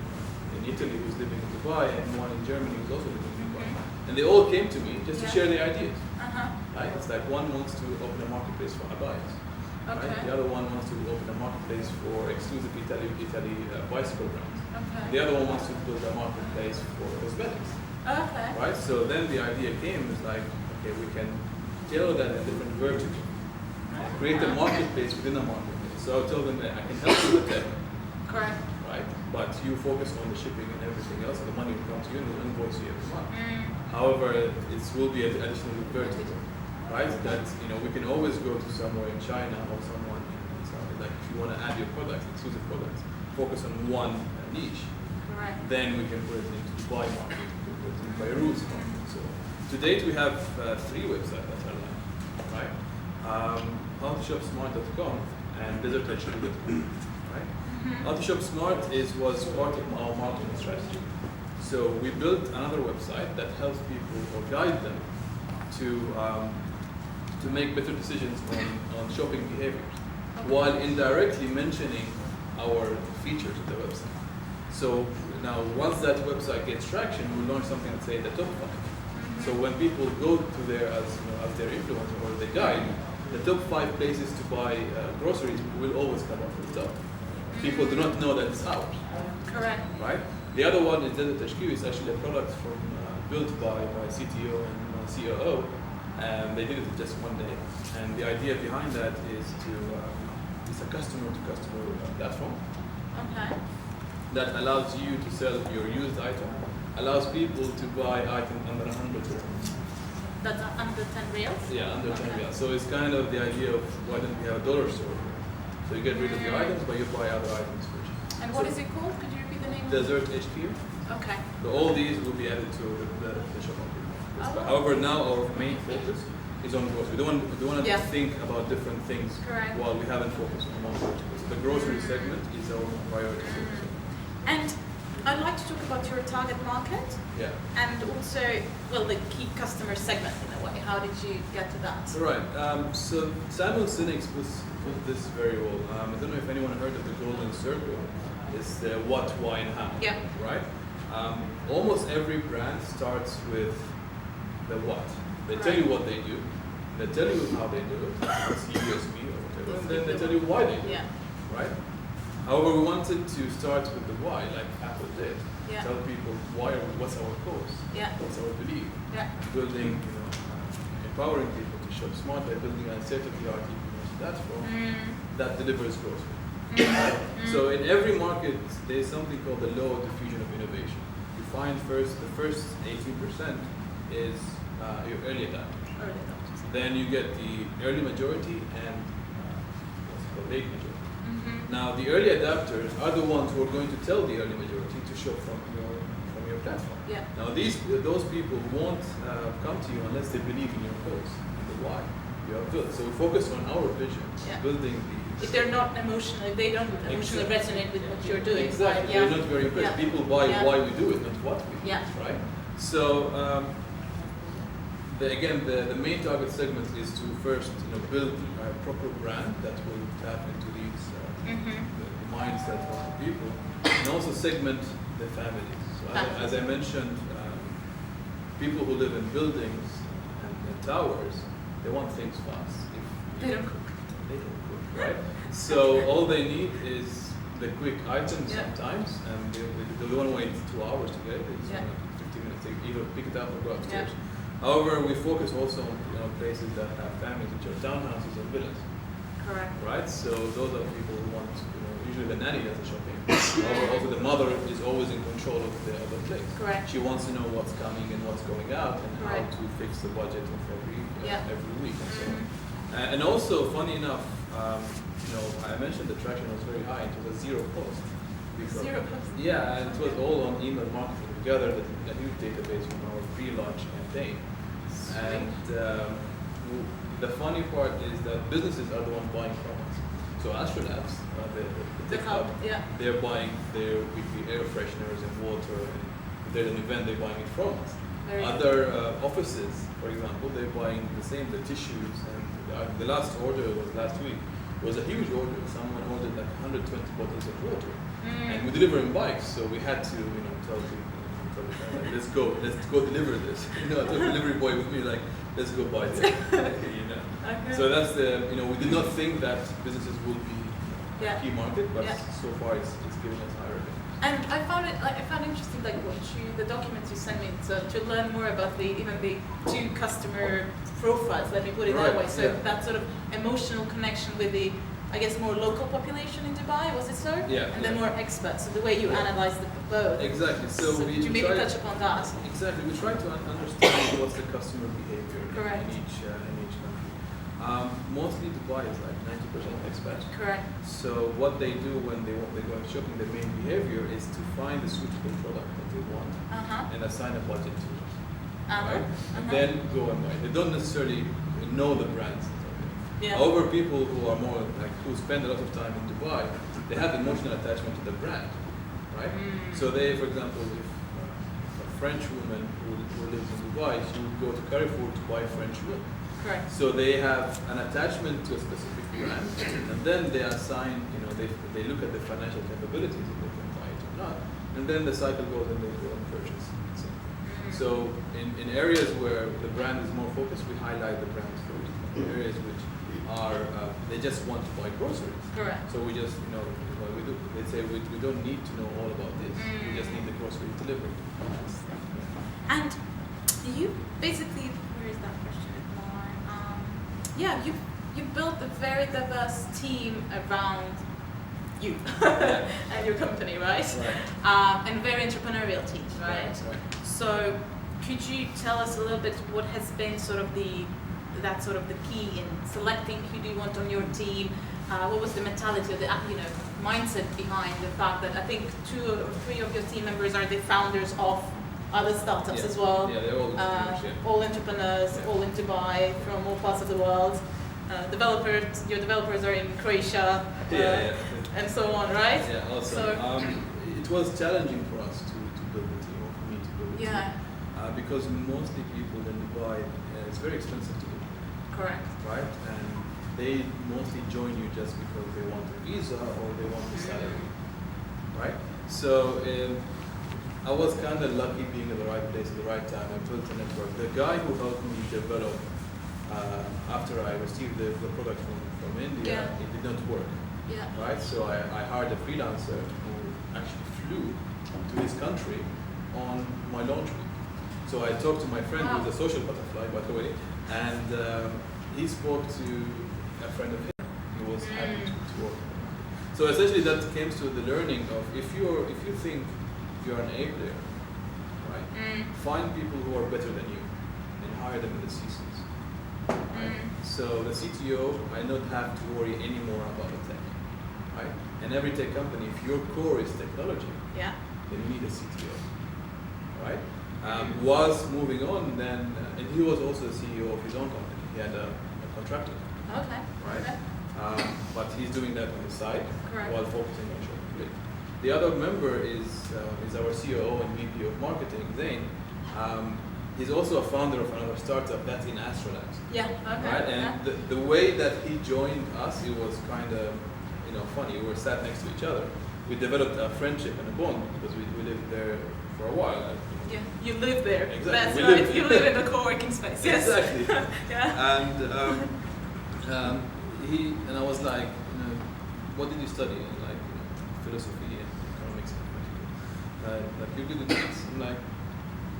Italy who's living in Dubai, and one in Germany who's also living in Dubai. And they all came to me just to share their ideas. Right? It's like one wants to open a marketplace for abayas. Right? The other one wants to open a marketplace for exclusive Italy bicycle brands. The other one wants to build a marketplace for cosmetics. Right? So then the idea came is like, okay, we can tailor that in different verticals. Create a marketplace within a marketplace. So I told them that I can help you with that. Correct. Right? But you focus on the shipping and everything else, and the money will come to you and we'll invoice you every month. However, it will be an additional vertical. Right? That we can always go to somewhere in China or someone in Saudi. Like if you want to add your products, exclusive products, focus on one niche. Correct. Then we can put it into Dubai market, we can put it in Beirut's market. So to date we have 3 websites that are live. Right? Autoshopsmart.com and deserthq.com. Right? Autoshop Smart was part of our marketing strategy. So we built another website that helps people or guide them to make better decisions on shopping behaviors, while indirectly mentioning our features of the website. So now, once that website gets traction, we'll launch something that say the top 5. So when people go to there as their influencer or their guide, the top 5 places to buy groceries will always come up with the top. People do not know that it's ours. Correct. Right? The other one is DesertHQ. Is actually a product built by CTO and COO, and they did it just 1 day. And the idea behind that is it's a customer-to-customer platform that allows you to sell your used item, allows people to buy items under 100 dirhams. That's under 10 reals? Yeah, under 10 reals. So it's kind of the idea of why don't we have a dollar store? So you get rid of your items, but you buy other items for cheap. And what is it called? Could you repeat the name? DesertHQ. Okay. So all these will be added to the shop. Oh. However, now our main focus is on grocery. We don't want to Yeah. think about different things Correct. while we haven't focused on one vertical. So the grocery segment is our priority. And I'd like to talk about your target market Yeah. and also, well, the key customer segment in a way. How did you get to that? Right. So Simon Sinek put this very well. I don't know if anyone heard of the golden circle. It's the what, why, and how. Yeah. Right. Almost every brand starts with the what. They tell you what they do. They tell you how they do it. It's USP or whatever. And then they tell you why they do it. Yeah. Right. However, we wanted to start with the why, like Apple did. Yeah. Tell people what's our cause, Yeah. what's our belief. Yeah. Building, empowering people to shop smart by building a state-of-the-art e-commerce platform that delivers growth. So in every market, there's something called the law of diffusion of innovation. You find the first 18% is your early adopters. Early adopters. Then you get the early majority and what's called late majority. Now the early adopters are the ones who are going to tell the early majority to shop from your platform. Yeah. Now those people won't come to you unless they believe in your cause and the why you have built. So we focus on our vision, Yeah. building If they're not emotional, if they don't emotionally resonate with what you're doing. Exactly. Yeah. They're not very impressed. Yeah. People buy Yeah. why we do it, not what we do. Yeah. Right. So the main target segment is to first build a proper brand that will tap into these the mindset of the people, and also segment the families. So as I mentioned, people who live in buildings and towers, they want things fast. They don't cook. They don't cook, right? So all they need is the quick items Yeah. sometimes, and they don't want to wait 2 hours to get it. They just Yeah. want 15 minutes. They either pick it up or go upstairs. Yeah. However, we focus also on places that have families, which are townhouses or villas, Correct. right? So those are people who want, usually the nanny does the shopping. However, also the mother is always in control of the other place. Correct. She wants to know what's coming and what's going out and Right. how to fix the budget of Yeah. every week and so on. And also, funny enough, I mentioned the traction was very high. It was a zero cost. Zero cost. Yeah, and it was all on email marketing. We gathered a huge database from our pre-launch campaign. And the funny part is that businesses are the ones buying from us. So Astrolabs, the tech hub, Yeah. they're buying their weekly air fresheners and water. And if there's an event, they're buying it from us. Very Other offices, for example, they're buying the same, the tissues. And the last order was last week. It was a huge order. Someone ordered like 120 bottles of water. And we deliver in bikes, so we had to, tell people, like, let's go deliver this. I took a delivery boy with me, like, let's go buy this. Okay. So that's we did not think that businesses would be Yeah. a key market, but Yeah. so far it's giving us higher revenue. And I found interesting, like the documents you sent me, so to learn more about the two customer profiles. Let me put it that Right, way. So yeah. that sort of emotional connection with the, I guess, more local population in Dubai. Was it so? Yeah, And then yeah. more experts. So the way you analyze the both. Exactly. So we could you maybe try- touch upon that? Exactly. We try to understand what's the customer behavior Correct. in each country. Mostly Dubai is like 90% expat. Correct. So what they do when they go shopping, their main behavior is to find the suitable product that they want and assign a budget to it. Right? And then go and buy. They don't necessarily know the brands. Yeah. However, people who are more who spend a lot of time in Dubai, they have emotional attachment to the brand, right? So they, for example, if a French woman who lives in Dubai, she would go to Carrefour to buy French milk. Correct. So they have an attachment to a specific brand, and then they assign, they look at the financial capabilities if they can buy it or not, and then the cycle goes and they go and purchase. So in areas where the brand is more focused, we highlight the brand first. In areas which are they just want to buy groceries. Correct. So we just what we do. They say we don't need to know all about this. We just need the grocery delivered. And you basically, where is that question? You built a very diverse team around you and your company, right? Right. And very entrepreneurial teams, right? So could you tell us a little bit what has been sort of the key in selecting who do you want on your team? What was the mentality of the mindset behind the fact that I think 2 or 3 of your team members are the founders of other startups as well. Yeah, they're all entrepreneurs. All entrepreneurs, all in Dubai, from all parts of the world. Your developers are in Croatia, and so on, right? Yeah, awesome. So, it was challenging for us to build a team, or for me to build a team. Because mostly people in Dubai, it's very expensive to do. Correct. Right? And they mostly join you just because they want a visa or they want a salary. Right? So I was kind of lucky being at the right place at the right time. I built a network. The guy who helped me develop after I received the product from India, it did not work. Right? So I hired a freelancer who actually flew to his country on my launch week. So I talked to my friend who's a social butterfly, by the way, and he spoke to a friend of his who was happy to work. So essentially that came to the learning of if you think you're an A player, right? Find people who are better than you and hire them in the C-suites. Right? So the CTO might not have to worry anymore about the tech. Right? And every tech company, if your core is technology, then you need a CTO. Right? Was moving on then, and he was also the CEO of his own company. He had a contractor. Okay. Right? But he's doing that on the side while focusing on short. The other member is our COO and VP of marketing, Zain. He's also a founder of another startup that's in Astrolabs. Right? And the way that he joined us, it was kind of funny. We were sat next to each other. We developed a friendship and a bond because we lived there for a while. You live there. Exactly. That's right. You live in a co-working space. Yes. Exactly. And and I was like, what did you study? And like, philosophy and economics and mathematics. Like, you're good at maths. I'm like,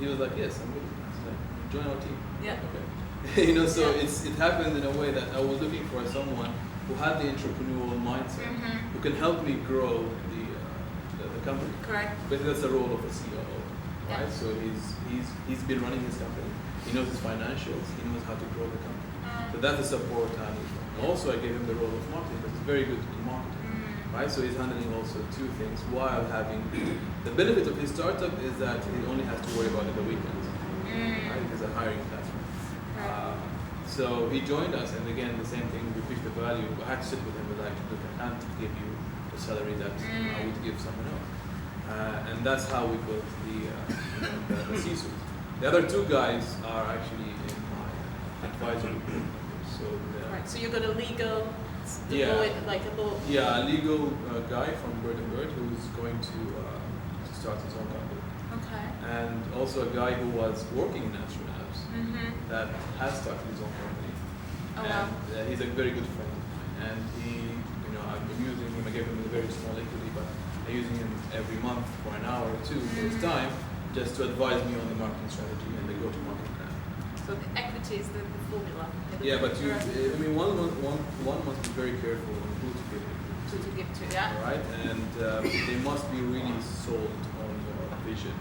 he was like, yes, I'm good at maths. Like, join our team. Okay. So it happened in a way that I was looking for someone who had the entrepreneurial mindset, who can help me grow the company. Correct. But that's the role of a COO, right? So he's been running his company. He knows his financials. He knows how to grow the company. So that's the support I need. Also, I gave him the role of marketing because he's very good in marketing, right? So he's handling also 2 things while having the benefit of his startup is that he only has to worry about it the weekends, right? He's a hiring platform. So he joined us, and again, the same thing. We pitched the value. I had to sit with him and like, look, I can't give you the salary that I would give someone else, and that's how we built the C-suite. The other 2 guys are actually in my advisory group. So you got a legal, like a law. A legal guy from Bird & Bird who's going to start his own company. Okay. And also a guy who was working in Astrolabs that has started his own company. He's a very good friend of mine. And I've been using him. I gave him a very small equity, but I'm using him every month for an hour or 2 for his time, just to advise me on the marketing strategy and the go-to-market plan. So the equity is the formula. But one must be very careful on who to give it to give to, right? And they must be really sold on your vision,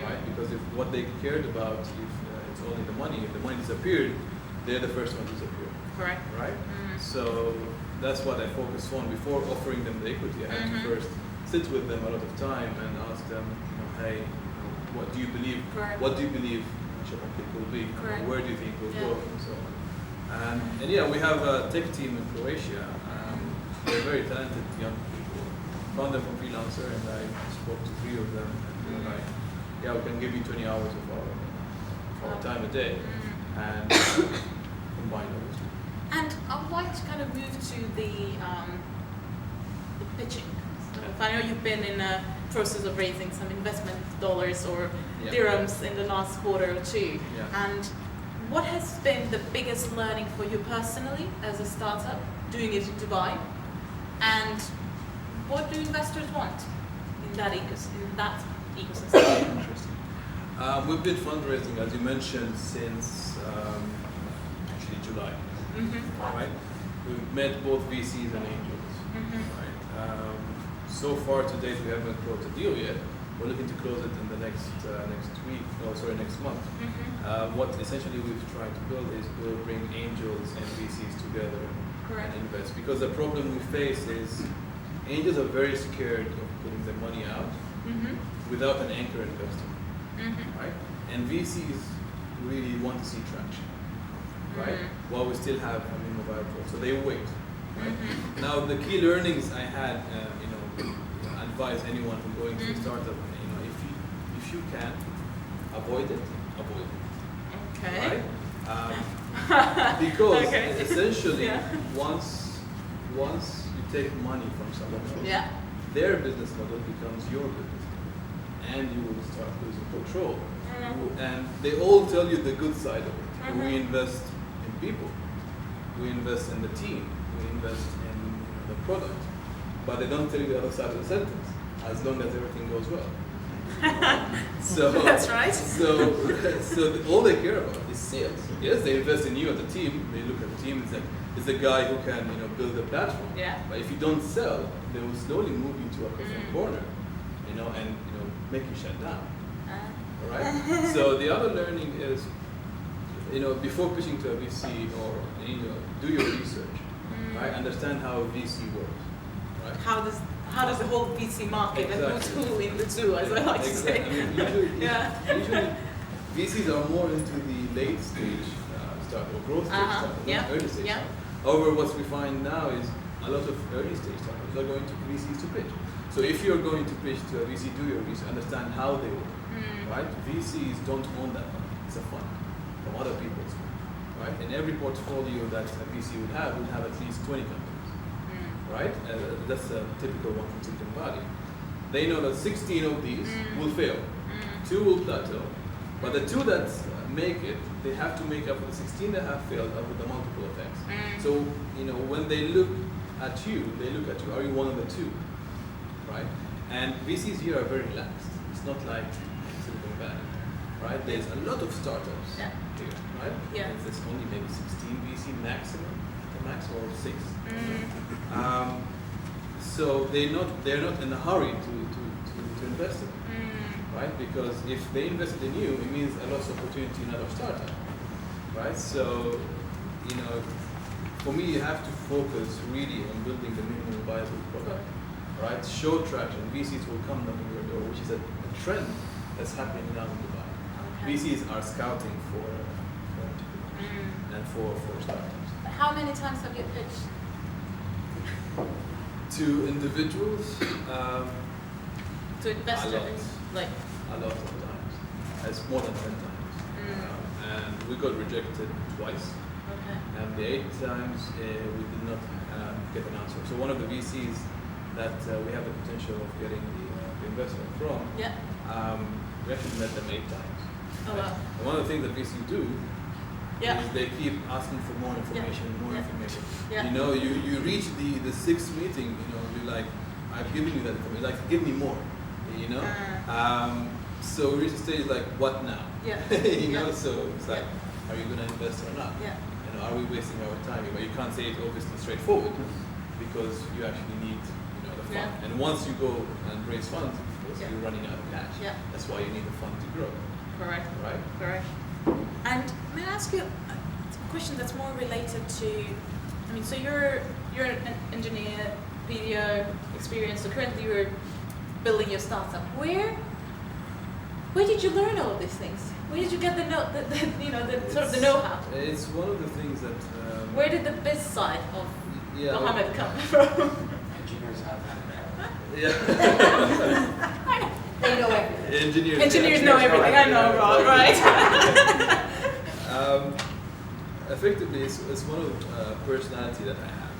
right? Because if what they cared about, if it's only the money, if the money disappeared, they're the first one to disappear. Correct. Right? So that's what I focused on. Before offering them the equity, I had to first sit with them a lot of time and ask them, hey, what do you believe? What do you believe Shopaholic will be? Where do you think we'll go? And so on. And we have a tech team in Croatia. They're very talented young people. Found them from freelancer, and I spoke to 3 of them. And they were like, we can give you 20 hours of our time a day, and combine those. And I would like to kind of move to the pitching. I know you've been in a process of raising some investment dollars or dirhams in the last quarter or 2. And what has been the biggest learning for you personally as a startup doing it in Dubai? And what do investors want in that ecosystem? Interesting. We've been fundraising, as you mentioned, since actually July. Right? We've met both VCs and angels. Right? So far to date, we haven't closed a deal yet. We're looking to close it in the next month. What essentially we've tried to build is we'll bring angels and VCs together and invest. Because the problem we face is angels are very scared of putting their money out without an anchor investor, right? And VCs really want to see traction, right? While we still have a minimum viable, so they wait. Right? Now the key learnings I had, advise anyone who going to a startup, if you can avoid it, avoid it. Okay. Right? Because Okay. essentially, once you take money from someone else, their business model becomes your business model, and you will start losing control. And they all tell you the good side of it. We invest in people, we invest in the team, we invest in the product, but they don't tell you the other side of the sentence. As long as everything goes well. So that's right. So all they care about is sales. Yes, they invest in you as a team. They look at the team. It's the guy who can build a platform. Yeah. But if you don't sell, they will slowly move you to a corner, and make you shut down. All right. So the other learning is, before pitching to a VC or an angel, do your research. Right. Understand how a VC works. Right. How does the whole VC market and who's who in the two, as I like to say. I mean, usually VCs are more into the late stage startup or growth stage startup, not early stage startup. However, what we find now is a lot of early stage startups are going to VCs to pitch. So if you're going to pitch to a VC, do your research, understand how they work. Right? VCs don't own that money. It's a fund from other people's money. Right? And every portfolio that a VC would have at least 20 companies. Right? That's a typical one from Silicon Valley. They know that 16 of these will fail. 2 will plateau. But the 2 that make it, they have to make up for the 16 that have failed with the multiple effects. So, when they look at you, are you one of the 2? Right? And VCs here are very relaxed. It's not like Silicon Valley. Right? There's a lot of startups here. Right? Yeah. There's only maybe 16 VC maximum. Max or 6. So they're not in a hurry to invest in it, right? Because if they invested in you, it means a lost opportunity in another startup, right? So, for me, you have to focus really on building the minimum viable product, right? Show traction. VCs will come knocking your door, which is a trend that's happening now in Dubai. Okay. VCs are scouting for and for startups. How many times have you pitched? To individuals, To investors? a lot of times. It's more than 10 times. And we got rejected twice. Okay. And the 8 times we did not get an answer. So one of the VCs that we have the potential of getting the investment from, we actually met them 8 times. Oh wow. And one of the things that VCs do is they keep asking for more information, more information. Yeah. You reach the 6th meeting, you're like, I've given you that information, like, give me more, So we reach the stage like, what now? Yeah. So it's like, are you going to invest or not? Yeah. Are we wasting our time? But you can't say it obviously straightforward because you actually need, the fund. Yeah. And once you go and raise funds, you're running out of cash. Yeah. That's why you need the fund to grow. Correct. Right? Correct. And may I ask you a question that's more related to, so you're an engineer, video experience, so currently you're building your startup. Where did you learn all of these things? Where did you get the know-how? It's one of the things that. Where did the biz side of Mohamed come from? Engineers have that. Yeah. They know everything. Engineers know everything. I know, Rod, right? Effectively, it's one of the personality that I have.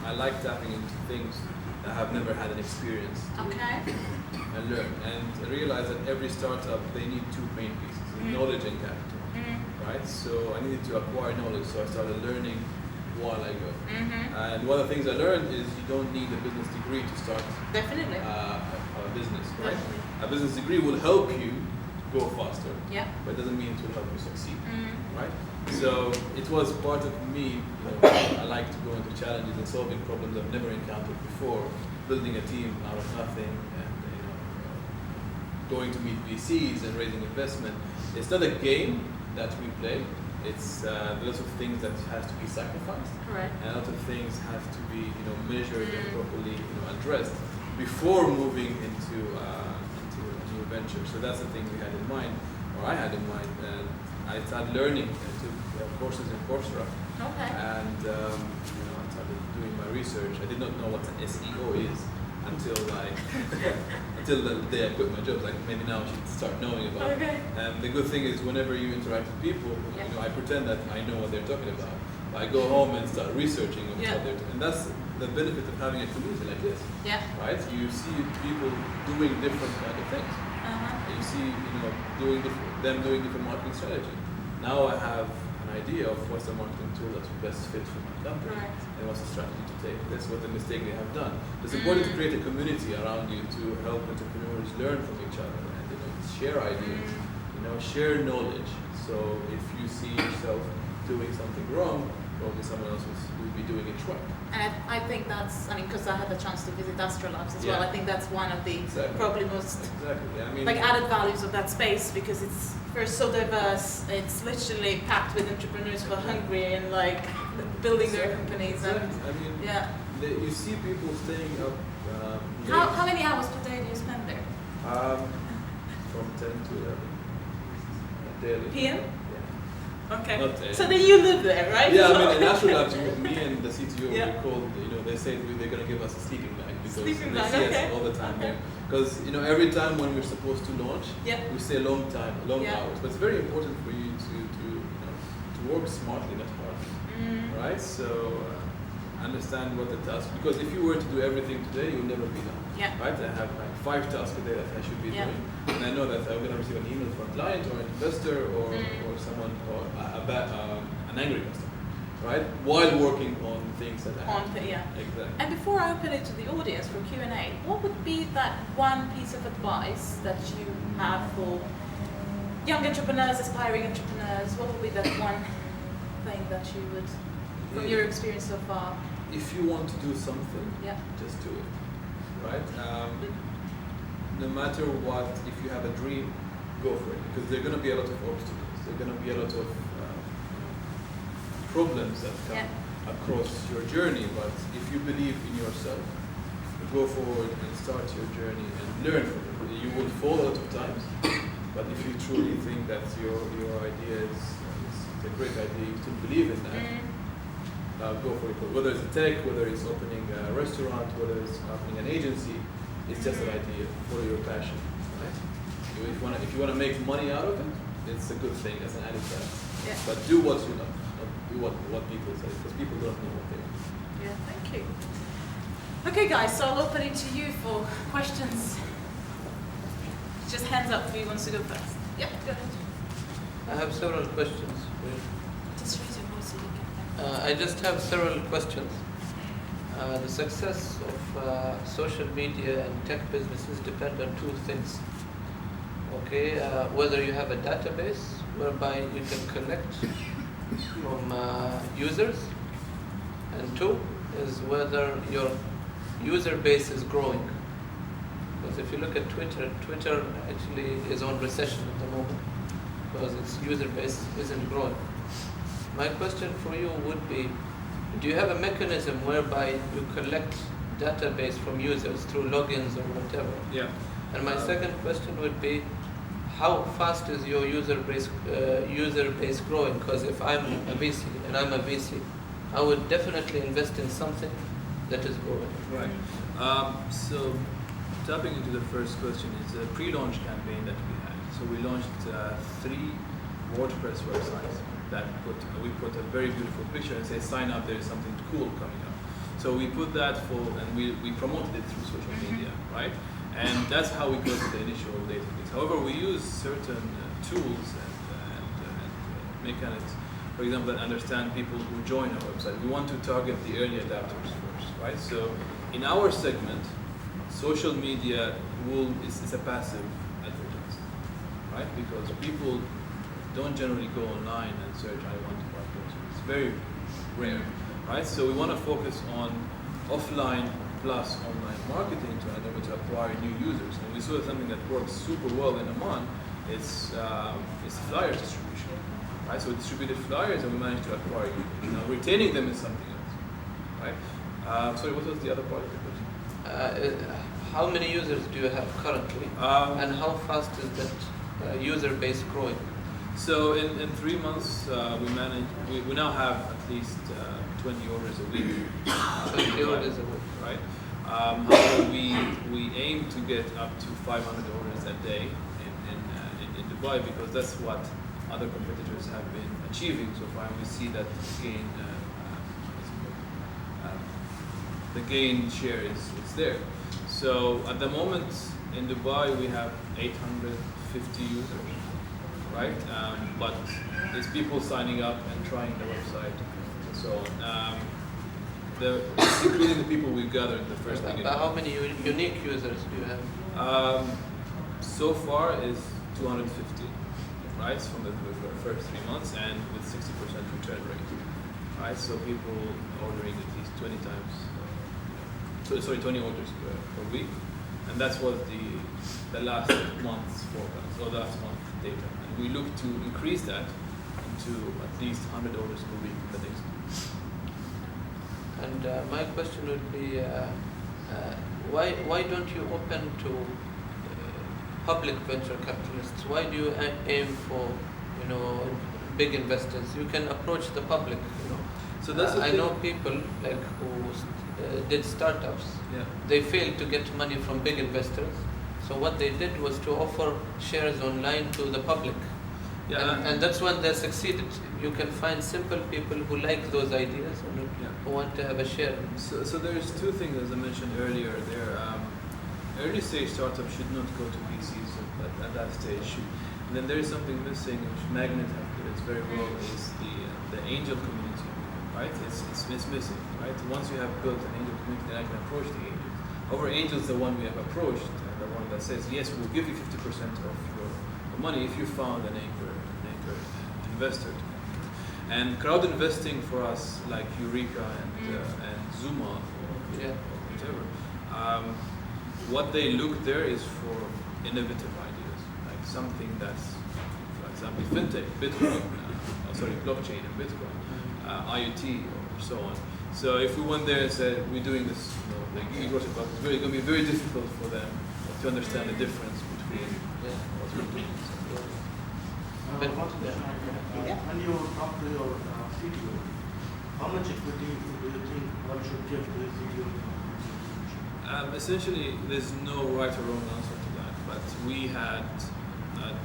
I like tapping into things that I have never had an experience to and learn. And I realize that every startup, they need 2 main pieces, knowledge and capital. Right? So I needed to acquire knowledge, so I started learning while I go. And one of the things I learned is you don't need a business degree to start Definitely. a business, right? Definitely. A business degree will help you go faster, Yeah. but it doesn't mean it will help you succeed, right? So it was part of me, I like to go into challenges and solving problems I've never encountered before, building a team out of nothing, and going to meet VCs and raising investment. It's not a game that we play, it's lots of things that has to be sacrificed, Correct. and a lot of things have to be measured and properly addressed before moving into a new venture. So that's the thing we had in mind, or I had in mind, and I started learning. I took courses in Coursera, Okay. and I started doing my research. I did not know what an SEO is until until the day I quit my job. Like maybe now I should start knowing about it. Okay. And the good thing is whenever you interact with people, Yeah. I pretend that I know what they're talking about. I go home and start researching on Yeah. what they're and that's the benefit of having a community like this, Yeah. right? You see people doing different kind of things. Uh-huh. You see, doing them doing different marketing strategy. Now I have an idea of what's the marketing tool that's best fit for my company Right. and what's the strategy to take. That's what the mistake they have done. It's important to create a community around you to help entrepreneurs learn from each other and share ideas, share knowledge. So if you see yourself doing something wrong, probably someone else will be doing it right. And I think that's, because I had the chance to visit Astrolabs as well, Yeah. I think that's one of the Exactly. probably most Exactly. I mean, added values of that space, because it's first so diverse, it's literally packed with entrepreneurs who are hungry and building their companies. And exactly. I mean, yeah. you see people staying up How many hours per day do you spend there? From 10 to 11 daily. PM? Yeah. Okay. Not, So then you live there, right? Yeah, So- I mean, in Astrolabs, me and the CTO, Yeah. we called, they said they're going to give us a sleeping bag because Sleeping they bag, see okay. us all the time Okay. there. Because, every time when we're supposed to launch, Yeah. we stay a long Yeah. hours. But it's very important for you to work smartly, not hard, right? So understand what the task, because if you were to do everything today, you'll never be done. Yeah. Right? I have 5 tasks a day that I should be Yeah. doing, and I know that I'm going to receive an email from a client or an investor or someone or an angry customer, right? While working on things that I have. Exactly. And before I open it to the audience for Q&A, what would be that one piece of advice that you have for young entrepreneurs, aspiring entrepreneurs? What would be that one thing that you would, from your experience so far? If you want to do something, Yeah. just do it, right? No matter what, if you have a dream, go for it, because there are going to be a lot of obstacles. There are going to be a lot of problems that come across your journey, but if you believe in yourself, go forward and start your journey and learn from it. You will fall a lot of times, but if you truly think that your idea is a great idea, you still believe in that, go for it. Whether it's a tech, whether it's opening a restaurant, whether it's opening an agency, it's just an idea. Follow your passion, right? If you want to make money out of it, it's a good thing as an added value. Yeah. But do what you love, not do what people say, because people don't know what they want. Yeah, thank you. Okay, guys, so I'll open it to you for questions. Just hands up who wants to go first. Yep, go ahead. I have several questions. Just raise your voice so you can. I just have several questions. The success of social media and tech businesses depend on 2 things. Okay, whether you have a database whereby you can collect from users, and 2 is whether your user base is growing. Because if you look at Twitter actually is on recession at the moment because its user base isn't growing. My question for you would be, do you have a mechanism whereby you collect database from users through logins or whatever? Yeah. And my second question would be, how fast is your user base growing? Because if I'm a VC and I'm a VC, I would definitely invest in something that is growing. Right. So tapping into the first question is a pre-launch campaign that we had. So we launched 3 WordPress websites that we put a very beautiful picture and say, sign up, there is something cool coming up. So we put that and we promoted it through social media, right? And that's how we got the initial database. However, we use certain tools and mechanics, for example, that understand people who join our website. We want to target the early adopters first, right? So in our segment, social media is a passive advertising, right? Because people don't generally go online and search, I want to buy groceries. It's very rare, right? So we want to focus on offline plus online marketing to enable to acquire new users. And we saw something that works super well in Oman. It's flyer distribution, right? So we distributed flyers and we managed to acquire users. Now retaining them is something else, right? Sorry, what was the other part of the question? How many users do you have currently, and how fast is that user base growing? So in 3 months, we now have at least 20 orders a week. 20 orders a week. Right. However, we aim to get up to 500 orders a day in Dubai, because that's what other competitors have been achieving so far, and we see that the gain share is there. So at the moment in Dubai we have 850 users, right? But it's people signing up and trying the website and so on. Including the people we gathered in the first beginning. But how many unique users do you have? So far is 250, right? From the first 3 months, and with 60% return rate, right? So people ordering at least 20 times. 20 orders per week, and that was the last month's forecast, or last month data. And we look to increase that into at least 100 orders per week in the next month. And my question would be, why don't you open to public venture capitalists? Why do you aim for, big investors? You can approach the public, So that's I know people like who did startups. Yeah. They failed to get money from big investors. So what they did was to offer shares online to the public. Yeah. And that's when they succeeded. You can find simple people who like those ideas and who want to have a share. So there's two things, as I mentioned earlier. Early stage startups should not go to VCs at that stage. And then there is something missing, which Magnet have put it very well, is the angel community, right? It's missing, right? Once you have built an angel community, then I can approach the angels. Over angels, the one we have approached, the one that says, yes, we'll give you 50% of your money if you found an anchor investor. And crowd investing for us, like Eureka and Zuma or whatever, what they look there is for innovative ideas, like something that's, for example, fintech, Bitcoin, blockchain and Bitcoin, IoT or so on. So if we went there and said we're doing this, like e-grocery box, it's going to be very difficult for them to understand the difference between what we're doing. When you talk to your CTO, how much equity do you think one should give to the CTO? Essentially, there's no right or wrong answer to that, but we had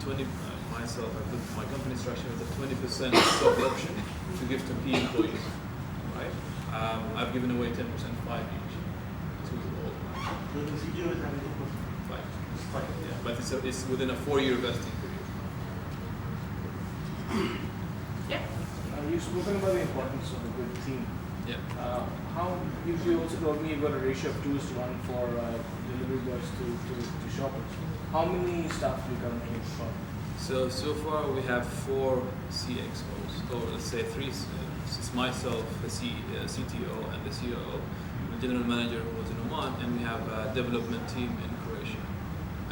20, myself, I looked at my company structure with a 20% stock option to give to key employees, right? I've given away 10%, 5 each to all. So the CTO is having 5, yeah, but it's within a 4-year vesting period. Yeah. You've spoken about the importance of a good team. Yeah. You also told me you got a ratio of 2:1 for delivery boys to shoppers. How many staff do you currently have? So far we have 4 CXOs, or let's say 3. It's myself, the CTO, and the COO, the general manager who was in Oman, and we have a development team in Croatia.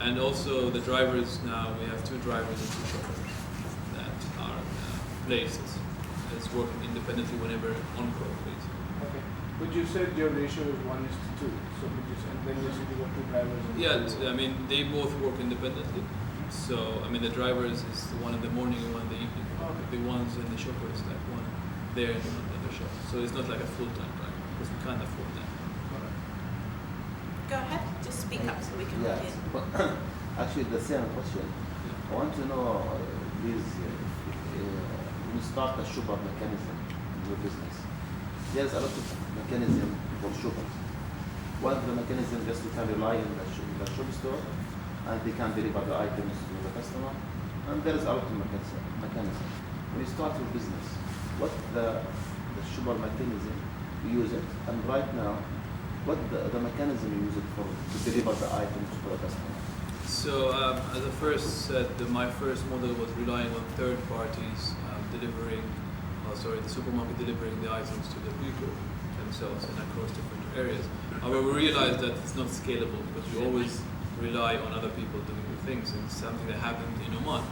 And also the drivers now, we have 2 drivers and 2 shoppers that are placed as working independently whenever on-call, please. Okay. But you said your ratio is 1:2. So and then you said you got 2 drivers. Yeah, I mean, they both work independently. So, I mean, the drivers is the one in the morning and one in the evening. Okay. The ones in the shopper is like one there and one in the shop. So it's not like a full-time driver, because we can't afford that. Go ahead, just speak up so we can hear Yes. you. Actually, the same question. I want to know, please, when you start a shopper mechanism in your business, there's a lot of mechanism for shoppers. One of the mechanism just you can rely on the shop store, and they can deliver the items to the customer. And there is a lot of mechanism. When you start your business, what the shopper mechanism you use it, and right now, what the mechanism you use it for to deliver the items to the customer? So, as I first said, my first model was relying on third parties the supermarket delivering the items to the people themselves and across different areas. However, we realized that it's not scalable because you always rely on other people doing the things, and it's something that happened in Oman.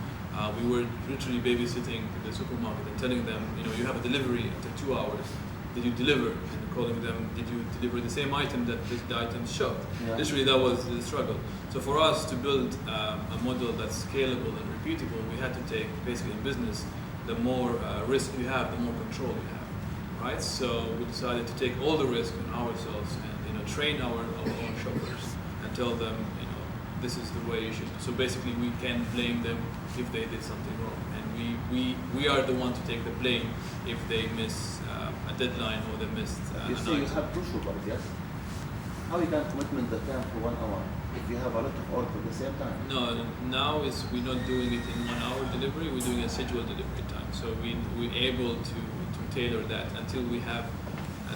We were literally babysitting the supermarket and telling them, you have a delivery after 2 hours. Did you deliver? And calling them, did you deliver the same item that the item showed? Yeah. Literally, that was the struggle. So for us to build a model that's scalable and repeatable, we had to take, basically in business, the more risk you have, the more control you have, right? So we decided to take all the risk on ourselves and train our own shoppers and tell them, this is the way you should. So basically, we can blame them if they did something wrong, and we are the one to take the blame if they miss a deadline or they missed. You see, you have two shoppers, yes? How you can commitment the time for 1 hour if you have a lot of orders at the same time? No, now we're not doing it in 1 hour delivery. We're doing a scheduled delivery time. So we're able to tailor that until we have.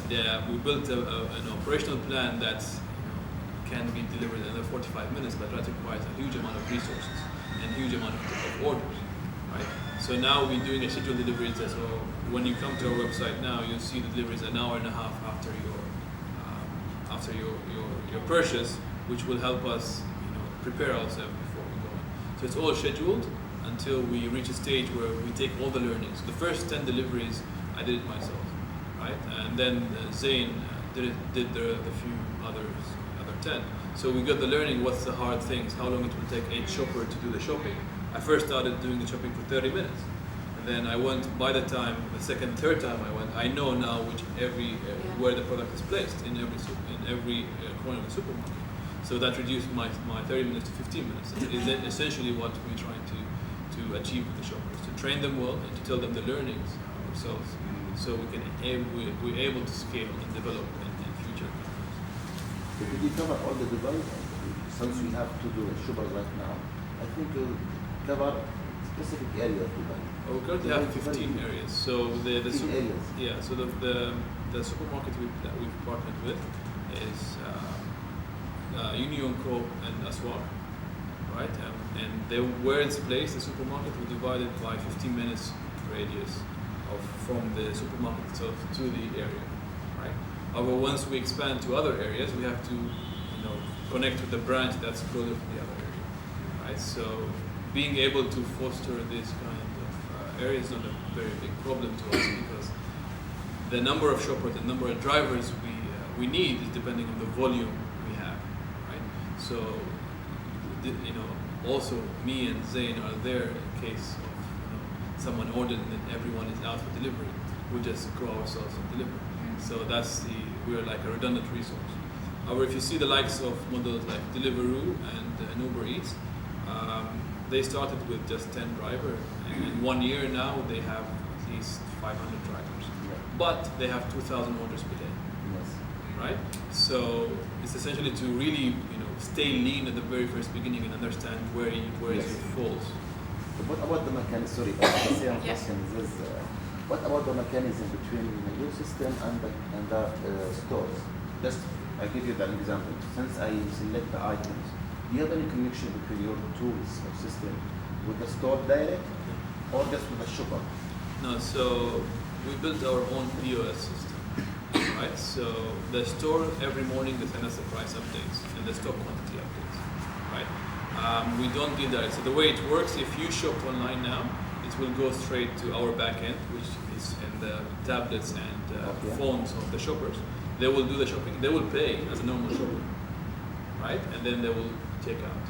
We built an operational plan that can be delivered in 45 minutes, but that requires a huge amount of resources and huge amount of orders, right? So now we're doing a scheduled delivery. So when you come to our website now, you'll see the deliveries an hour and a half after your purchase, which will help us prepare ourselves before we go in. So it's all scheduled until we reach a stage where we take all the learnings. The first 10 deliveries, I did it myself, right? And then Zain did the few other 10. So we got the learning, what's the hard things, how long it will take each shopper to do the shopping. I first started doing the shopping for 30 minutes. And then I went, by the time, the second, third time I went, I know now where the product is placed in every corner of the supermarket. So that reduced my 30 minutes to 15 minutes. Is essentially what we're trying to achieve with the shoppers, to train them well and to tell them the learnings ourselves, so we're able to scale and develop in future. Did you cover all the Dubai? Since we have to do shoppers right now, I think you'll cover specific areas of Dubai. We currently have 15 areas. So the areas. Yeah. So the supermarket we've partnered with is Union Co and Aswar, right? And where it's placed, the supermarket, we divided by 15 minutes radius from the supermarket itself to the area, right? However, once we expand to other areas, we have to, connect with the branch that's closer to the other area, right? So being able to foster this kind of area is not a very big problem to us, because the number of shoppers, the number of drivers we need is depending on the volume we have, right? So, also me and Zain are there in case of someone ordered and then everyone is out for delivery. We just grow ourselves and deliver. So we're like a redundant resource. However, if you see the likes of models like Deliveroo and Uber Eats, they started with just 10 drivers, and in 1 year now they have at least 500 drivers. Yeah. But they have 2,000 orders per day, Yes. right? So it's essentially to really, stay lean at the very first beginning and understand where Yes. your faults. What about the mechanism? Sorry, the same Yes. question is, what about the mechanism between your system and the stores? Just I give you an example. Since I select the items, do you have any connection between your tools or system with the store direct or just with the shopper? No, so we built our own POS system, right? So the store every morning they send us the price updates and the stock quantity updates, right? We don't do that. So the way it works, if you shop online now, it will go straight to our back end, which is in the tablets and phones of the shoppers. They will do the shopping. They will pay as a normal shopper, right? And then they will take out,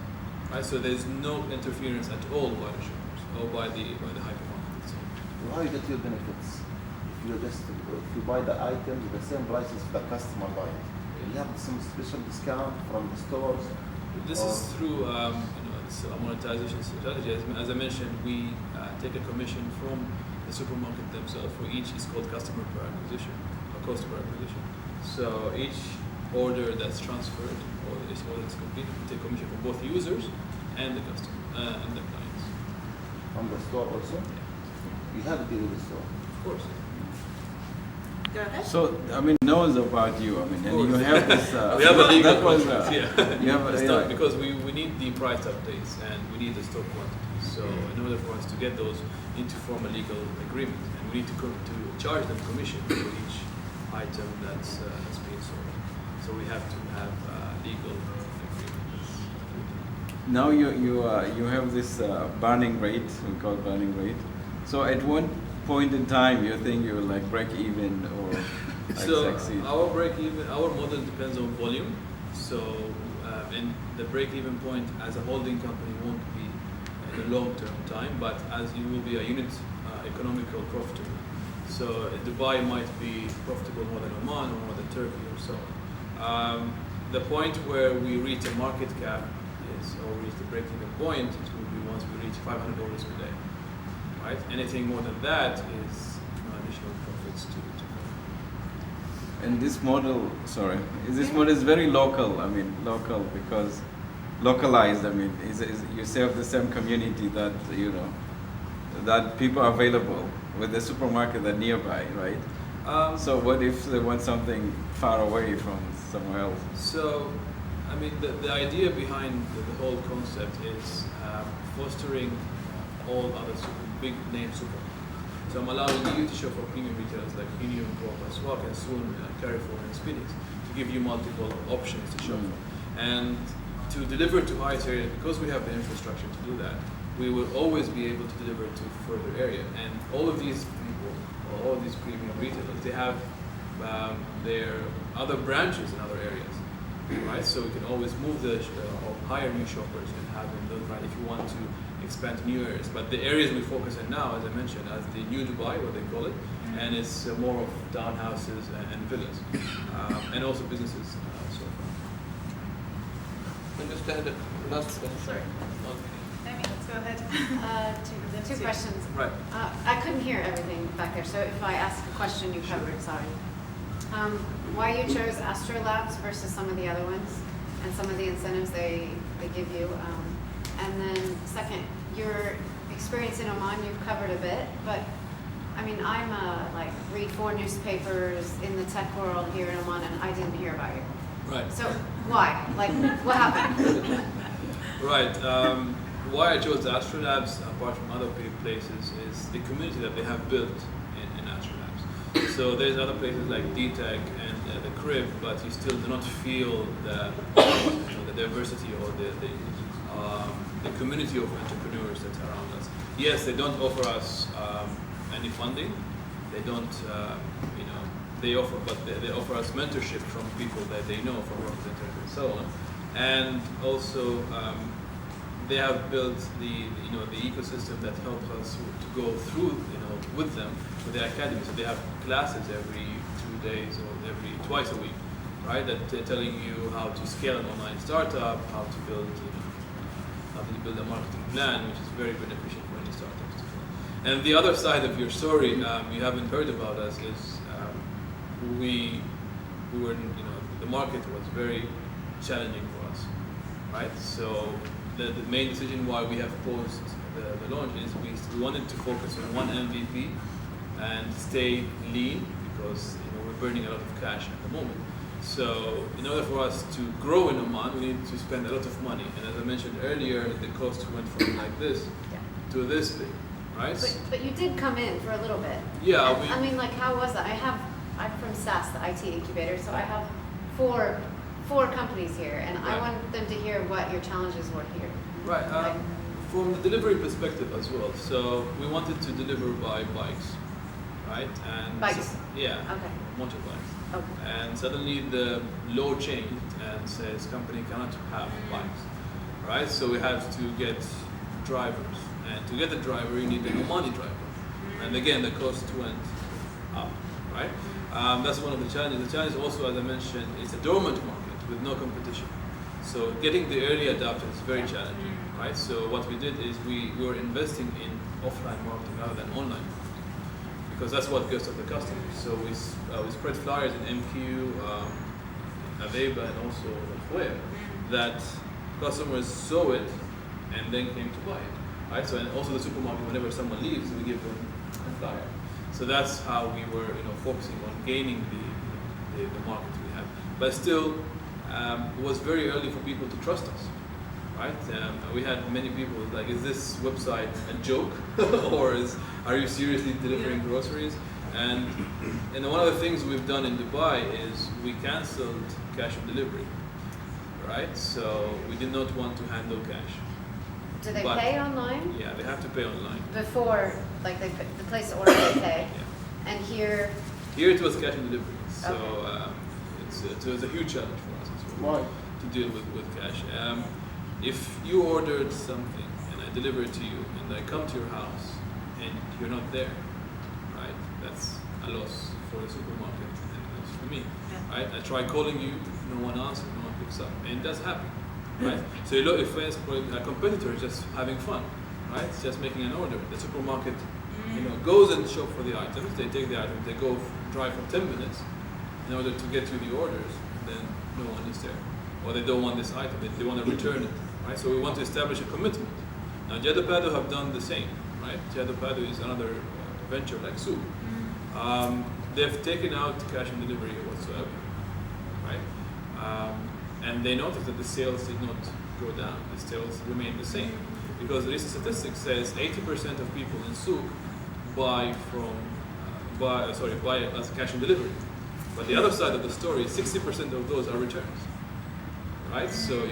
right? So there's no interference at all by the shoppers or by the hypermarket itself. How you get your benefits? If you buy the items at the same prices the customer buy it, you have some special discount from the stores. This is through this monetization strategy. As I mentioned, we take a commission from the supermarket themselves for each. It's called customer per acquisition or cost per acquisition. So each order that's transferred or each order that's completed, we take commission from both users and the customer and the clients. From the store also? You have to deal with the store. Of course. Go ahead. So, knows about you. And you have this. We have a legal that was, contract. Yeah. You have It's yeah. not- because we need the price updates and we need the stock quantities. So in order for us to get those, we need to form a legal agreement, and we need to charge them commission for each item that's being sold. So we have to have a legal agreement. now you have this burning rate, we call burning rate. So at one point in time, you think you will like break even or like So succeed? our break even, our model depends on volume. So and the break even point as a holding company won't be in the long term time, but as it will be a unit economical profitable. So Dubai might be profitable more than Oman or more than Turkey or so. The point where we reach a market cap is, or reach the break even point, it will be once we reach $500 per day. Right? Anything more than that is additional profits to And this model, this model is very local. I mean, local because localized. I mean, is you serve the same community that that people are available with the supermarket that nearby, right? So what if they want something far away from somewhere else? So, I mean, the idea behind the whole concept is fostering all other big name supermarkets. So I'm allowing you to shop for premium retailers like Union, Coop, Swak, and soon Carrefour and Spinix to give you multiple options to shop for. And to deliver to highest area, because we have the infrastructure to do that, we will always be able to deliver to further area. And all of these people, all of these premium retailers, they have their other branches in other areas, right? So we can always move or hire new shoppers and have them build right if you want to expand to new areas. But the areas we focus on now, as I mentioned, as the new Dubai, what they call it, and it's more of townhouses and villas, and also businesses so far. I just had a last question. Sorry. Amy, let's go ahead. Two questions. Right. I couldn't hear everything back there, so if I ask a question you covered, sorry. Why you chose Astro Labs versus some of the other ones, and some of the incentives they give you. And then second, your experience in Oman, you've covered a bit, but I mean, I'm like read 4 newspapers in the tech world here in Oman, and I didn't hear about you. Right. So why? Like, what happened? Right. Why I chose Astro Labs, apart from other places, is the community that they have built in Astro Labs. So there's other places like DTech and the Crib, but you still do not feel the diversity or the community of entrepreneurs that's around us. Yes, they don't offer us any funding. They don't, they offer, but they offer us mentorship from people that they know from Rocket Internet and so on. And also, they have built the ecosystem that helps us to go through, with them, with the academy. So they have classes every 2 days or twice a week, right? That they're telling you how to scale an online startup, how to build a marketing plan, which is very beneficial for any startups. And the other side of your story, you haven't heard about us, is we were, the market was very challenging for us, right? So the main decision why we have paused the launch is we wanted to focus on one MVP and stay lean because we're burning a lot of cash at the moment. So in order for us to grow in Oman, we need to spend a lot of money. And as I mentioned earlier, the cost went from like this to this big, right? But you did come in for a little bit. Yeah. I mean, like, how was that? I'm from SAS, the IT incubator, so I have four companies here, and I Right. want them to hear what your challenges were here. Right. From the delivery perspective as well. So we wanted to deliver by bikes, right? And Bikes? Yeah. Okay. Motorbikes. Okay. And suddenly the law changed and says company cannot have bikes, right? So we have to get drivers, and to get a driver you need a Omani driver, and again the cost went up, right? That's one of the challenges. The challenge also, as I mentioned, it's a dormant market with no competition. So getting the early adopters is very challenging, right? So what we did is we were investing in offline marketing rather than online marketing, because that's what gets to the customers. So we spread flyers in MQ, Aveba, and also Web, that customers saw it and then came to buy it, right? So and also the supermarket, whenever someone leaves, we give them a flyer. So that's how we were, focusing on gaining the market we have. But still, it was very early for people to trust us, right? We had many people like, is this website a joke, or are you seriously delivering groceries? And one of the things we've done in Dubai is we canceled cash on delivery, right? So we did not want to handle cash. Do they But- pay online? Yeah, they have to pay online. Before, like the place the order they pay? Yeah. And here, Here it was cash on delivery, so Okay. it was a huge challenge for us as well Why? to deal with cash. If you ordered something and I deliver it to you and I come to your house and you're not there, right? That's a loss for the supermarket and a loss for me, right? I try calling you, no one answers, no one picks up, and it does happen, right? So you look, if a competitor is just having fun, right? It's just making an order. The supermarket, goes and shop for the items. They take the items. They go drive for 10 minutes in order to get you the orders. Then no one is there, or they don't want this item. They want to return it, right? So we want to establish a commitment. Now, Jadapado have done the same, right? Jadapado is another venture like Soup. They've taken out cash on delivery whatsoever, right? And they noticed that the sales did not go down. The sales remained the same because the recent statistics says 80% of people in Souk buy as cash on delivery. But the other side of the story, 60% of those are returns, right? So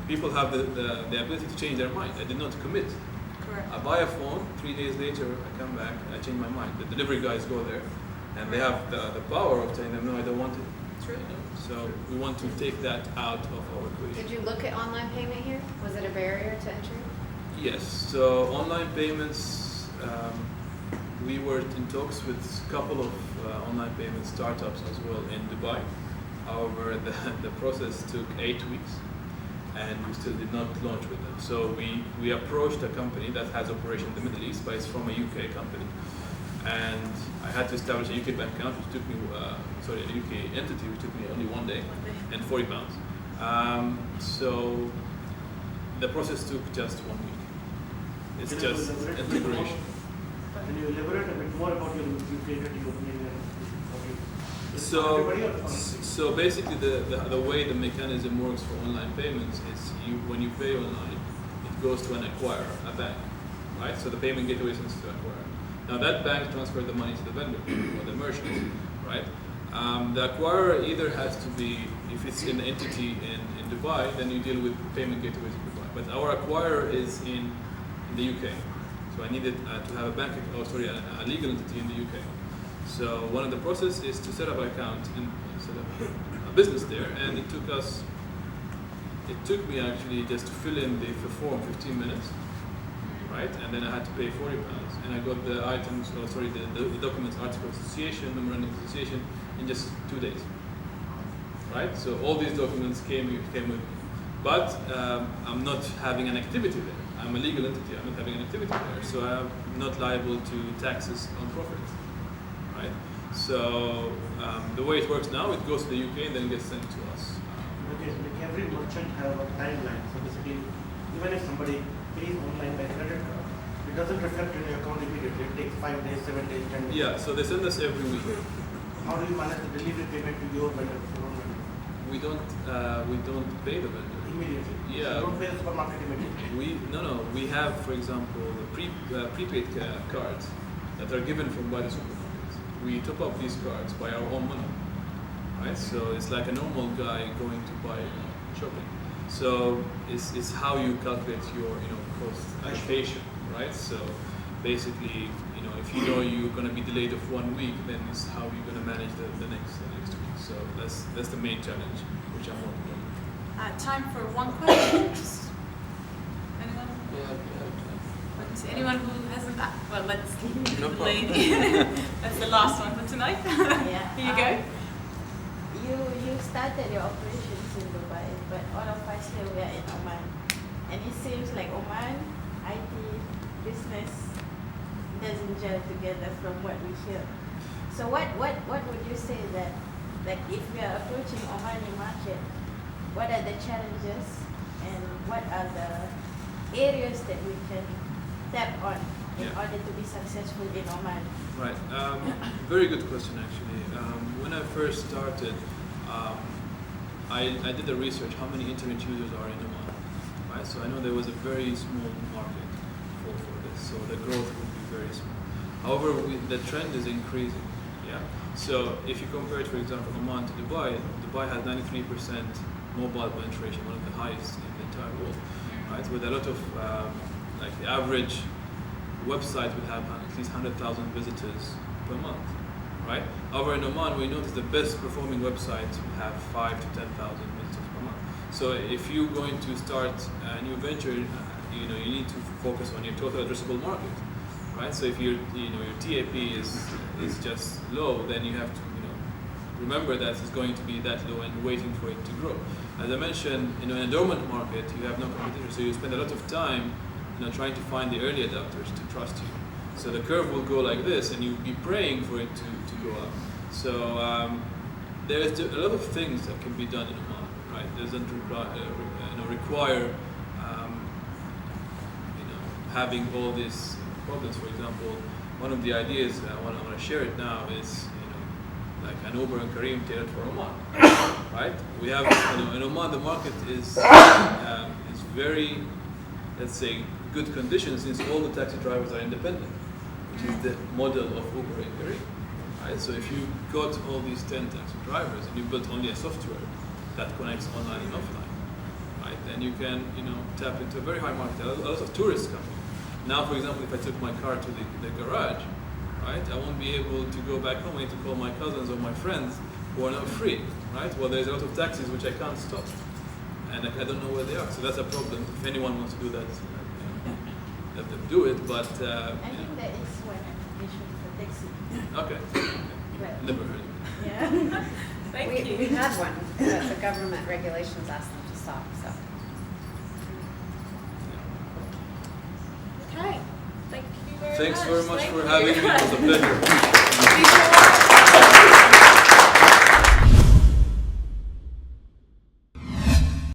people have the ability to change their mind. I did not commit. Correct. I buy a phone, 3 days later I come back, I change my mind. The delivery guys go there and they have the power of telling them, no, I don't want it. True. So we want to take that out of our equation. did you look at online payment here? Was it a barrier to entry? Yes, so online payments, we were in talks with a couple of online payment startups as well in Dubai. However, the process took 8 weeks and we still did not launch with them. So we approached a company that has operation in the Middle East, but it's from a UK company. And I had to establish a UK bank account, which took me, a UK entity, which took me only 1 day and £40. So the process took just 1 week. It's Can you just elaborate a bit integration. more? Can you elaborate a bit more about your UK entity opening and is it for So, everybody or for so basically the way the mechanism works for online payments is when you pay online, it goes to an acquirer, a bank, right? So the payment gateway sends to acquirer. Now that bank transfers the money to the vendor or the merchant, right? The acquirer either has to be, if it's an entity in Dubai, then you deal with payment gateways in Dubai. But our acquirer is in the UK. So I needed to have a legal entity in the UK. So one of the process is to set up an account and set up a business there, and it took me actually just to fill in the form 15 minutes, right? And then I had to pay £40, and I got the items, the documents, article of association, memorandum of association in just 2 days, right? So all these documents came with me, but I'm not having an activity there. I'm a legal entity. I'm not having an activity there, so I'm not liable to taxes on profits, right? So the way it works now, it goes to the UK and then gets sent to us. Okay, like every merchant have a timeline. So basically, even if somebody pays online by credit card, it doesn't reflect in your account immediately. It takes 5 days, 7 days, 10 days. Yeah, so they send us every week. How do you manage the delivery payment to your vendor? We don't pay the vendor. Immediately. Yeah. So you don't pay the supermarket immediately. We have, for example, the prepaid cards that are given by the supermarkets. We top up these cards by our own money, right? So it's like a normal guy going to buy shopping. So it's how you calculate your cost allocation, right? So basically, if you know you're going to be delayed of 1 week, then it's how you're going to manage the next week. So that's the main challenge which I'm working on. Time for one question. Anyone? Let me see. Anyone who hasn't? Well, let's. No problem. Lady. That's the last one for tonight. Yeah. Here you go. You started your operations in Dubai, but all of us here we are in Oman, and it seems like Oman IT business doesn't gel together from what we hear. So what would you say that if we are approaching Omani market, what are the challenges and what are the areas that we can tap on in order to be successful in Oman? Right. Very good question, actually. When I first started, I did the research, how many internet users are in Oman, right? So I know there was a very small market for this, so the growth would be very small. However, the trend is increasing, yeah? So if you compare it, for example, Oman to Dubai, Dubai has 93% mobile penetration, one of the highest in the entire world, right? With a lot of, like the average website would have at least 100,000 visitors per month, right? Over in Oman, we notice the best performing websites will have 5 to 10,000 visitors per month. So if you're going to start a new venture, you need to focus on your total addressable market, right? So if your TAP is just low, then you have to remember that it's going to be that low and waiting for it to grow. As I mentioned, in a dormant market, you have no competition, so you spend a lot of time trying to find the early adopters to trust you. So the curve will go like this, and you'll be praying for it to go up. So there's a lot of things that can be done in Oman, right? It doesn't require having all these problems. For example, one of the ideas I want to share it now is like an Uber and Careem tailored for Oman, right? We have in Oman the market is very, let's say, good conditions since all the taxi drivers are independent, which is the model of Uber and Careem, right? So if you got all these 10 taxi drivers and you built only a software that connects online and offline, right? Then you can tap into a very high market. A lot of tourists come. Now, for example, if I took my car to the garage, right, I won't be able to go back home. I need to call my cousins or my friends who are not free, right? Well, there's a lot of taxis which I can't stop, and I don't know where they are. So that's a problem. If anyone wants to do that, let them do it. But I think there is one application for taxi. Okay. But- Never heard of it. Yeah. Thank you. We had one, but the government regulations asked them to stop, so. Okay. Thank you very Thanks much. very much Thank for you. having me. It was a pleasure.